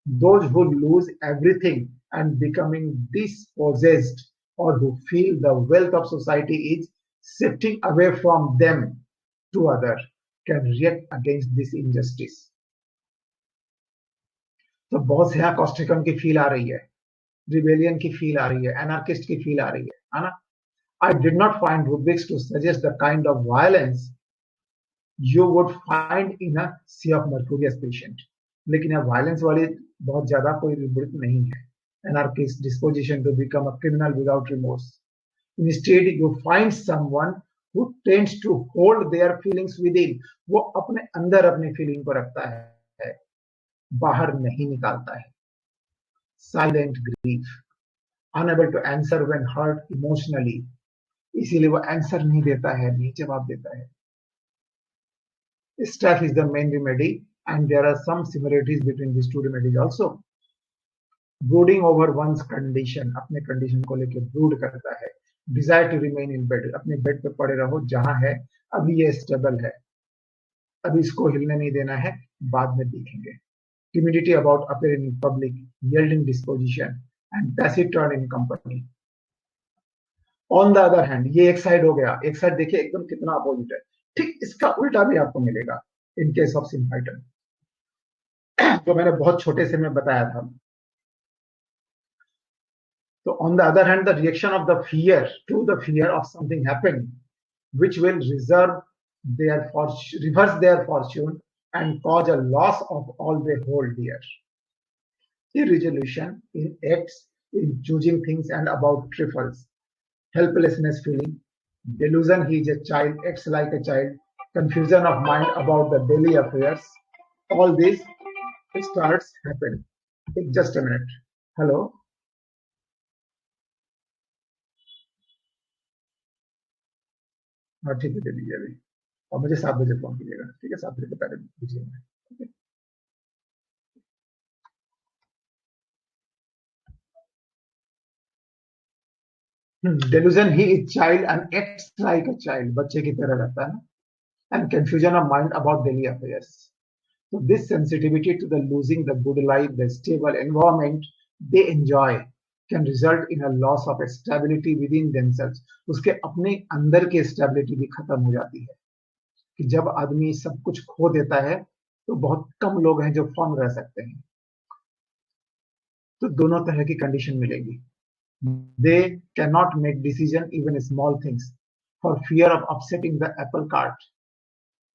Those who lose everything and becoming dispossessed, or who feel the wealth of society is shifting away from them to others, can react against this injustice. तो बहुत से यहाँ कॉस्टिकम की फील आ रही है, रिबेलियन की फील आ रही है, एनार्किस्ट की फील आ रही है ना. I did not find rubrics to suggest the kind of violence you would find in a Sea of Mercurius patient. लेकिन यह वायलेंस वाली बहुत ज्यादा कोई रुब्रिक नहीं है. Anarchist disposition to become a criminal without remorse. Instead, you find someone who tends to hold their feelings within. वो अपने अंदर अपनी फीलिंग को रखता है, बाहर नहीं निकालता है. Silent grief, unable to answer when hurt emotionally. इसीलिए वो आंसर नहीं देता है, नहीं जवाब देता है. Stress is the main remedy, and there are some similarities between these two remedies also. Brooding over one's condition, अपने कंडीशन को लेके ब्रूड करता है. Desire to remain in bed, अपने बेड पे पड़े रहो जहां है, अभी ये स्टेबल है, अभी इसको हिलने नहीं देना है, बाद में देखेंगे. Timidity about appearing in public, yielding disposition, and taciturn in company. On the other hand, ये एक साइड हो गया. एक साइड देखिए एकदम कितना अपोजिट है. ठीक इसका उल्टा भी आपको मिलेगा इन केस ऑफ सिम्फाइटन, जो मैंने बहुत छोटे से में बताया था. तो on the other hand, the reaction of the fear to the fear of something happening which will reverse their fortune and cause a loss of all they hold dear. Irresolution in acts, in choosing things and about trifles. Helplessness feeling, delusion he is a child, acts like a child, confusion of mind about the daily affairs. All this starts happening. Just a minute. Hello. हाँ ठीक है, दे दीजिए अभी, और मुझे 7 बजे phone कीजिएगा. ठीक है, 7 बजे के पहले दीजिएगा. ठीक है. Delusion he is child and acts like a child, बच्चे की तरह रहता है. And confusion of mind about daily affairs. So this sensitivity to the losing the good life, the stable environment they enjoy, can result in a loss of stability within themselves. उसके अपने अंदर की stability भी खत्म हो जाती है. कि जब आदमी सब कुछ खो देता है तो बहुत कम लोग हैं जो फर्म रह सकते हैं. तो दोनों तरह की कंडीशन मिलेगी. They cannot make decision even small things for fear of upsetting the apple cart.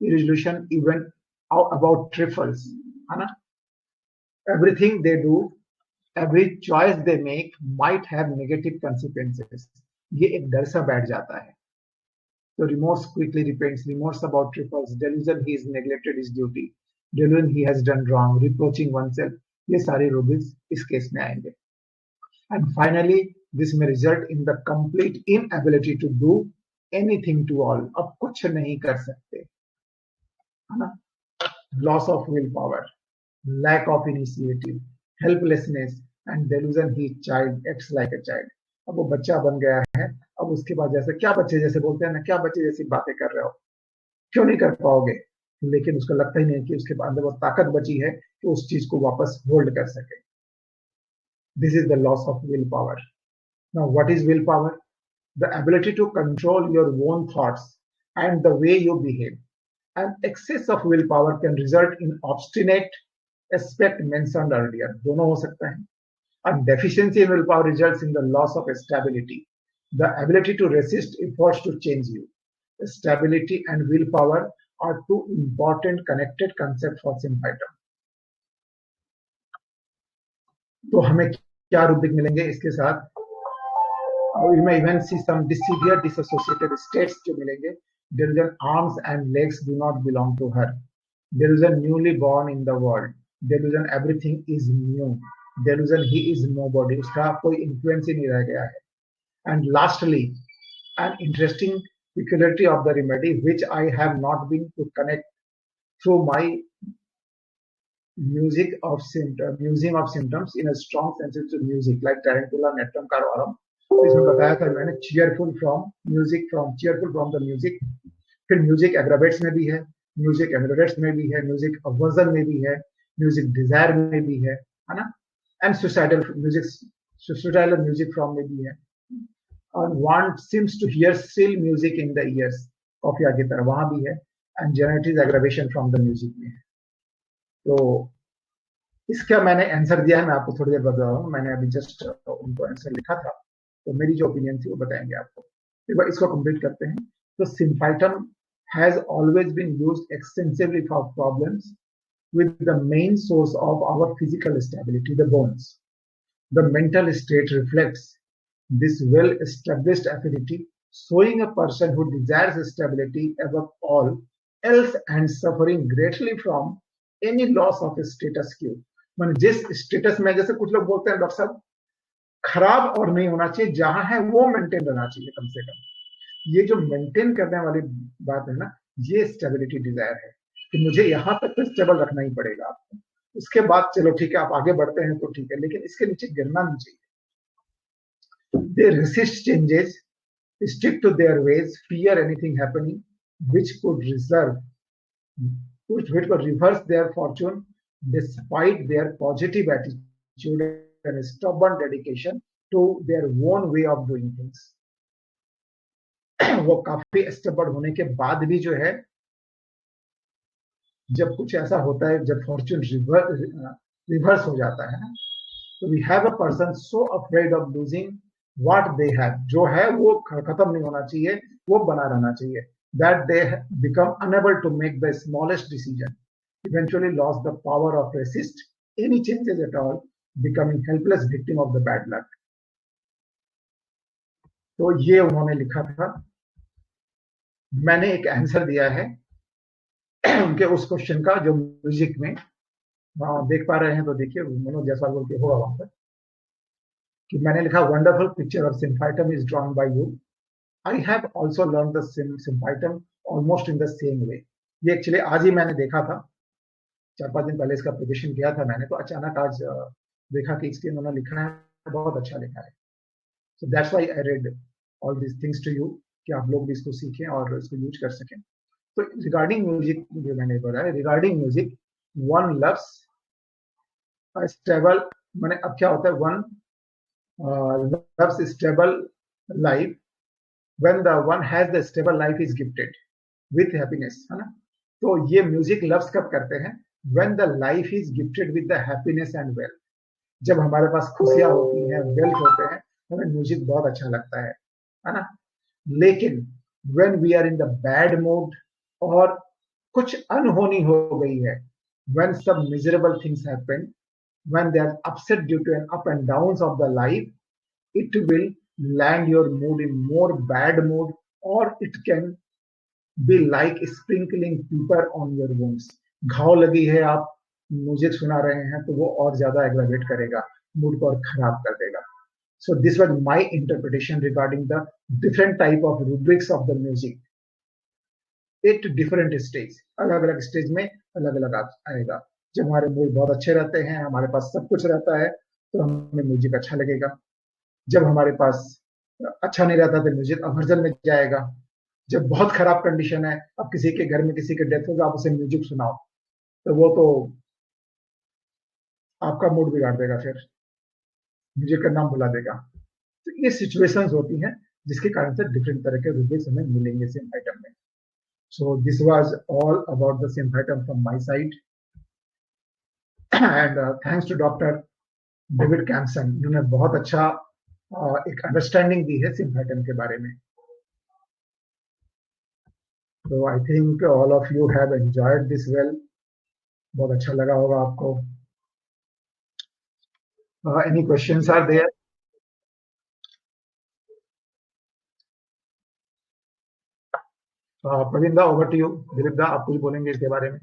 Irresolution even about trifles, है ना? Everything they do, every choice they make might have negative consequences. ये एक डर सा बैठ जाता है. So remorse quickly repents, remorse about trifles, delusion he has neglected his duty, delusion he has done wrong, reproaching oneself. ये सारे rubrics इस केस में आएंगे. And finally, this may result in the complete inability to do anything to all. अब कुछ नहीं कर सकते, है ना? Loss of willpower, lack of initiative, helplessness, and delusion he child acts like a child. अब वो बच्चा बन गया है. अब उसके बाद जैसे क्या बच्चे जैसे बोलते हैं ना, क्या बच्चे जैसी बातें कर रहे हो, क्यों नहीं कर पाओगे? लेकिन उसको लगता ही नहीं कि उसके अंदर वो ताकत बची है कि उस चीज को वापस होल्ड कर सके. This is the loss of willpower. Now, what is willpower? The ability to control your own thoughts and the way you behave. And excess of willpower can result in obstinate aspect mentioned earlier. दोनों हो सकता है. And deficiency in willpower results in the loss of stability, the ability to resist efforts to change you. Stability and willpower are two important connected concepts for symphytum. तो हमें क्या rubric मिलेंगे इसके साथ? We may even see some severe dissociated states जो मिलेंगे. Delusion arms and legs do not belong to her. Delusion newly born in the world. Delusion everything is new. Delusion he is nobody. उसका कोई influence ही नहीं रह गया है. And lastly, an interesting peculiarity of the remedy which I have not been to connect through my museum of symptoms in a strong sensitive music like Tarantula, Netrum Carvarum. इसमें बताया था मैंने cheerful from the music. फिर music aggravates में भी है, music ameliorates में भी है, music aversion में भी है, music desire में भी है ना? And suicidal music from में भी है. And one seems to hear still music in the ears, coffea की तरह वहां भी है. And generates aggravation from the music में है. तो इसका मैंने आंसर दिया है, मैं आपको थोड़ी देर बता रहा हूँ. मैंने अभी जस्ट उनको आंसर लिखा था, तो मेरी जो ओपिनियन थी वो बताएंगे आपको. एक बार इसको कंप्लीट करते हैं. तो symphytum has always been used extensively for problems with the main source of our physical stability, the bones. The mental state reflects this well-established affinity, showing a person who desires stability above all else and suffering greatly from any loss of status quo. माने जिस status में, जैसे कुछ लोग बोलते हैं doctor साहब खराब और नहीं होना चाहिए, जहां है वो मेंटेन रहना चाहिए कम से कम. ये जो मेंटेन करने वाली बात है ना, ये स्टेबिलिटी डिजायर है कि मुझे यहाँ तक तो स्टेबल रखना ही पड़ेगा आपको. उसके बाद चलो ठीक है आप आगे बढ़ते हैं तो ठीक है, लेकिन इसके नीचे गिरना नहीं चाहिए. They resist changes, stick to their ways, fear anything happening which could reverse their fortune despite their positive attitude and stubborn dedication to their own way of doing things. वो काफी स्टबर्न होने के बाद भी जो है, जब कुछ ऐसा होता है, जब फॉर्च्यून रिवर्स हो जाता है ना, तो we have a person so afraid of losing what they have. जो है वो खत्म नहीं होना चाहिए, वो बना रहना चाहिए. That they become unable to make the smallest decision, eventually loss the power of resist any changes at all, becoming helpless victim of the bad luck. तो ये उन्होंने लिखा था. मैंने एक आंसर दिया है उनके उस क्वेश्चन का जो म्यूजिक में देख पा रहे हैं, तो देखिए मनोज जायसवाल बोल के होगा वहां पर कि मैंने लिखा wonderful picture of symphytum is drawn by you. I have also learn the symphytum almost in the same way. ये एक्चुअली आज ही मैंने देखा था, 4-5 दिन पहले इसका प्रिपरेशन किया था मैंने, तो अचानक आज देखा कि इसके उन्होंने लिखा है, बहुत अच्छा लिखा है. So that's why I read all this things to you, कि आप लोग भी इसको सीखें और इसको यूज कर सकें. तो रिगार्डिंग म्यूजिक जो मैंने बोला है, regarding music one loves stable, माने अब क्या होता है, one loves stable life when the one has the stable life is gifted with happiness, है ना. तो ये म्यूजिक लव्स कब करते हैं? When the life is gifted with the happiness and wealth. जब हमारे पास खुशियां होती हैं, वेल्थ होते हैं, हमें म्यूजिक बहुत अच्छा लगता है ना. लेकिन when we are in the bad mood or कुछ अनहोनी हो गई है, when some miserable things happen, when they are upset due to an up and downs of the life, it will land your mood in more bad mood, or it can be like sprinkling pepper on your wounds. घाव लगी है, आप music सुना रहे हैं तो वो और ज्यादा एग्रावेट करेगा, मूड को और खराब कर देगा. So this was my interpretation regarding the different type of rubrics of the music. 8 different stage, अलग अलग स्टेज में अलग अलग आएगा. जब हमारे मूड बहुत अच्छे रहते हैं, हमारे पास सब कुछ रहता है, तो हमें म्यूजिक अच्छा लगेगा. जब हमारे पास अच्छा नहीं रहता तो म्यूजिक अवर्जन में जाएगा. जब बहुत खराब कंडीशन है, अब किसी के घर में किसी के डेथ होगा, आप उसे म्यूजिक सुनाओ तो वो तो आपका मूड बिगाड़ देगा, फिर म्यूजिक का नाम भुला देगा. तो ये सिचुएशंस होती हैं जिसके कारण से डिफरेंट तरह के रुब्रिक्स हमें मिलेंगे सिम्फाइटम में. So this was all about the symphytum from my side, and thanks to doctor David Campson. इन्होंने बहुत अच्छा एक अंडरस्टैंडिंग दी है सिम्फाइटम के बारे में. तो I think all of you have enjoyed this well. बहुत अच्छा लगा होगा आपको. Any questions are there? Praveen da, over to you. Dilip दा, आप कुछ बोलेंगे इसके बारे में?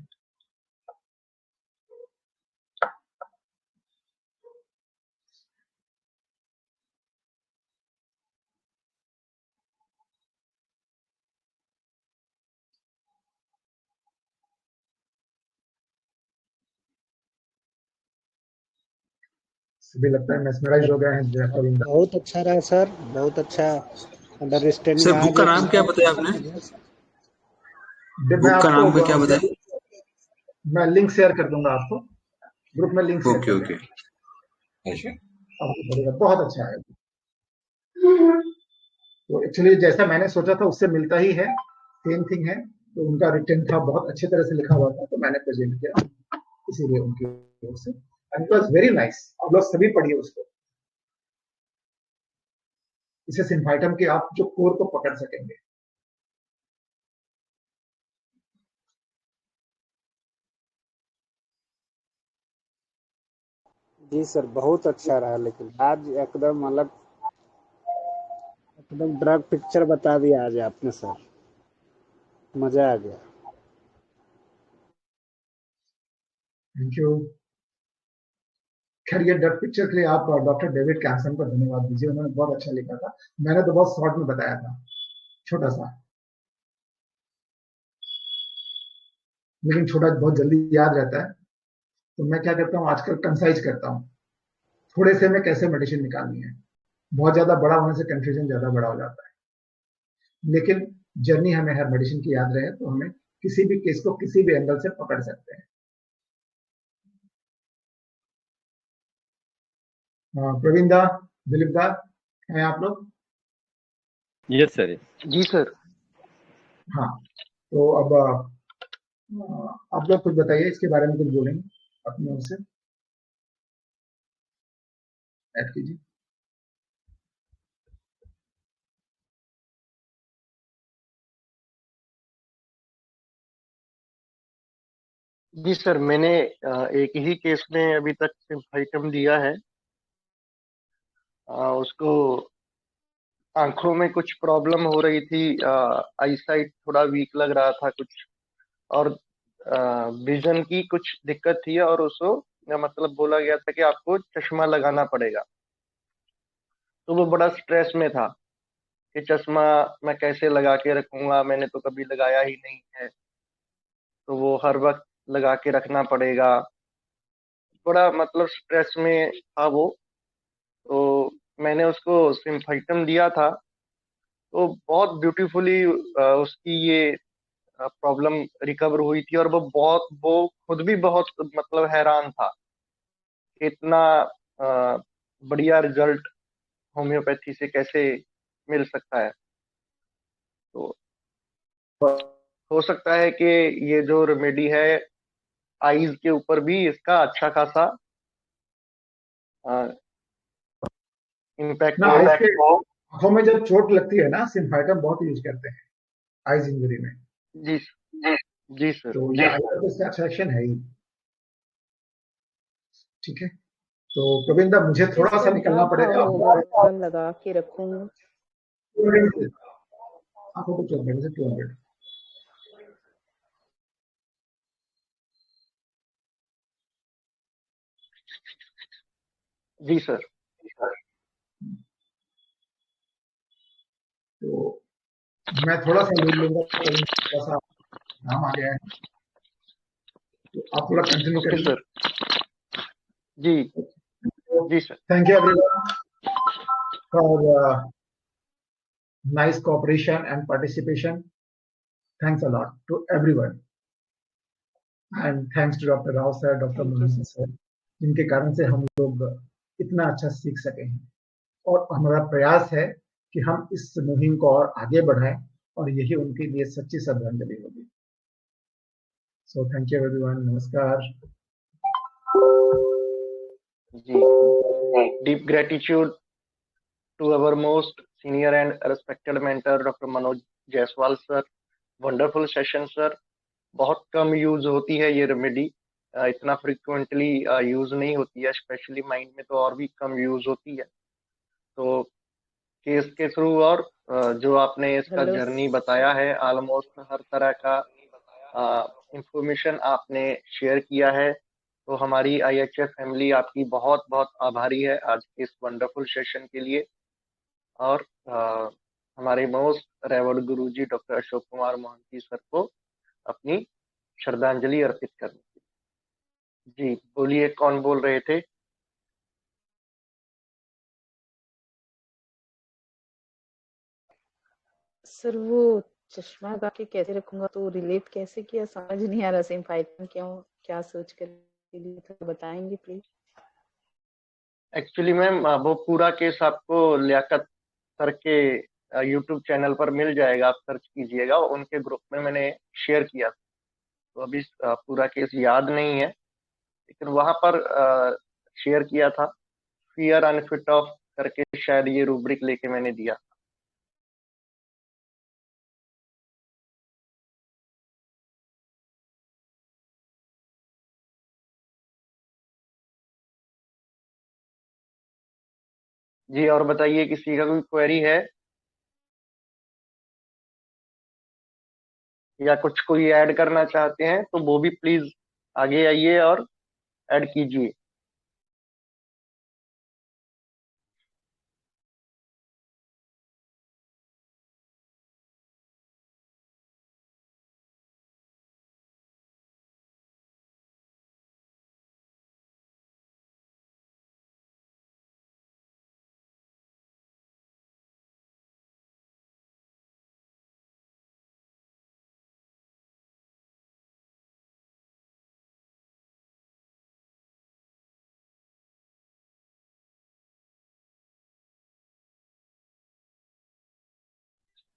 सभी लगता है मेस्मराइज हो गए हैं प्रवीण दा. बहुत अच्छा रहा सर, बहुत अच्छा अंडरस्टैंडिंग. सर बुक का नाम क्या बताया आपने? मैं बुक का नाम आपको क्या बताया? मैं लिंक शेयर कर दूंगा आपको, ग्रुप में लिंक शेयर. ओके. अच्छा, आपको पड़ेगा, बहुत अच्छा है. तो एक्चुअली जैसा मैंने सोचा था उससे मिलता ही है, सेम थिंग है. तो उनका रिटर्न था, बहुत अच्छे तरह से लिखा हुआ था, तो मैंने प्रेजेंट किया इसीलिए उनकी ओर से. And it was very nice. आप लोग सभी पढ़िए उसको. इसे सिम्फाइटम के आप जो कोर को पकड़ सकेंगे. जी सर, बहुत अच्छा रहा. लेकिन आज एकदम अलग, एकदम ड्रग पिक्चर बता दिया आज आपने सर. मजा आ गया. Thank you. खैर ये ड्रग पिक्चर के लिए आप डॉक्टर डेविड कैम्पसन को धन्यवाद दीजिए. उन्होंने बहुत अच्छा लिखा था. मैंने तो बहुत शॉर्ट में बताया था, छोटा सा, लेकिन छोटा बहुत जल्दी याद रहता है. तो मैं क्या करता हूँ आजकल, कंसाइज करता हूँ. थोड़े से में कैसे मेडिसिन निकालनी है. बहुत ज्यादा बड़ा होने से कंफ्यूजन ज्यादा बड़ा हो जाता है. लेकिन जर्नी हमें हर मेडिसिन की याद रहे तो हमें किसी भी केस को किसी भी एंगल से पकड़ सकते हैं. प्रवीण दा, दिलीप दा, हैं आप लोग? Yes sir. जी सर. हाँ, तो अब आप लोग कुछ बताइए, इसके बारे में कुछ बोलेंगे अपनी ओर से, ऐड कीजिए. जी सर, मैंने एक ही केस में अभी तक सिम्फाइटम दिया है. उसको आंखों में कुछ प्रॉब्लम हो रही थी, आई साइट थोड़ा वीक लग रहा था कुछ, और विजन की कुछ दिक्कत थी, और उसको मतलब बोला गया था कि आपको चश्मा लगाना पड़ेगा. तो वो बड़ा स्ट्रेस में था कि चश्मा मैं कैसे लगा के रखूंगा, मैंने तो कभी लगाया ही नहीं है, तो वो हर वक्त लगा के रखना पड़ेगा. बड़ा मतलब स्ट्रेस में था वो. तो मैंने उसको सिम्फाइटम दिया था, तो बहुत ब्यूटीफुली उसकी ये प्रॉब्लम रिकवर हुई थी. और वो खुद भी बहुत मतलब हैरान था कि इतना बढ़िया रिजल्ट होम्योपैथी से कैसे मिल सकता है. तो हो सकता है कि ये जो रेमेडी है आईज के ऊपर भी इसका अच्छा खासा इम्पैक्ट हो. आंखों में जब चोट लगती है ना, सिम्फाइटम बहुत यूज करते हैं आईज इंजरी में. जी जी सर। तो ये आएगा तो इसका अट्रैक्शन है ही। ठीक है, तो प्रवीण मुझे थोड़ा सा कैसे निकलना क्या पड़ेगा। भाव होगा लगा के रखूं? आपको तो 200 से 200। जी सर। तो मैं थोड़ा सा ले लूंगा, थोड़ा सा काम आ गया है, तो आप थोड़ा कंटिन्यू ओके करिए। सर। जी जी sir. Thank you everyone for nice cooperation and participation. Thanks a lot to everyone, and thanks to Dr. Rao sir, Dr. Thank you Mohanty sir, जिनके कारण से हम लोग इतना अच्छा सीख सके हैं। और हमारा प्रयास है कि हम इस मुहिम को और आगे बढ़ाएं, और यही उनके लिए सच्ची श्रद्धांजलि होगी। सो थैंक यू एवरीवन, नमस्कार जी। Deep gratitude to our most senior and respected mentor Dr. Manoj Jaiswal sir. Wonderful session sir. बहुत कम यूज होती है ये रेमेडी, इतना फ्रिक्वेंटली यूज नहीं होती है, स्पेशली माइंड में तो और भी कम यूज होती है। तो केस के थ्रू और जो आपने इसका हेलो जर्नी बताया है, ऑलमोस्ट हर तरह का इंफॉर्मेशन आपने शेयर किया है। तो हमारी IHF फैमिली आपकी बहुत बहुत आभारी है आज के इस वंडरफुल सेशन के लिए। और हमारे मोस्ट रेवर्ड गुरुजी डॉक्टर अशोक कुमार मोहंती सर को अपनी श्रद्धांजलि अर्पित करनी। जी बोलिए, कौन बोल रहे थे? सर, वो चश्मा लगा के कैसे रखूंगा तो रिलेट कैसे किया समझ नहीं आ रहा। सिम्फाइटम क्यों, क्या सोच कर थोड़ा बताएंगे प्लीज? एक्चुअली मैम वो पूरा केस आपको लियाकत सर के यूट्यूब चैनल पर मिल जाएगा, आप सर्च कीजिएगा, उनके ग्रुप में मैंने शेयर किया था। तो अभी पूरा केस याद नहीं है, लेकिन वहां पर शेयर किया था। फियर अनफिट ऑफ करके शायद ये रूब्रिक लेके मैंने दिया। जी और बताइए, किसी का कोई क्वेरी है या कुछ कोई ऐड करना चाहते हैं तो वो भी प्लीज आगे आइए और ऐड कीजिए।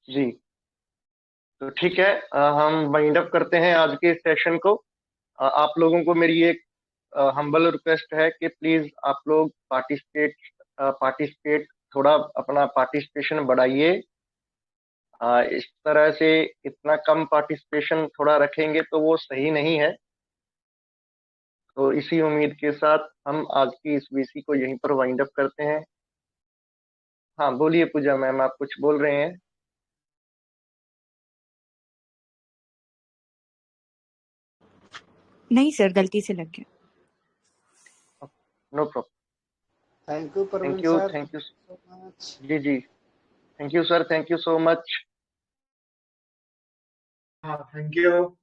जी तो ठीक है, हम वाइंड अप करते हैं आज के सेशन को। आप लोगों को मेरी एक हम्बल रिक्वेस्ट है कि प्लीज आप लोग पार्टिसिपेट थोड़ा अपना पार्टिसिपेशन बढ़ाइए। इस तरह से इतना कम पार्टिसिपेशन थोड़ा रखेंगे तो वो सही नहीं है। तो इसी उम्मीद के साथ हम आज की इस VC को यहीं पर वाइंड अप करते हैं। हाँ बोलिए पूजा मैम, आप कुछ बोल रहे हैं? नहीं सर, गलती से लग गया। No problem. Thank you Praveen thank you sir thank you. So much. जी जी thank you sir, thank you so much. हाँ थैंक यू।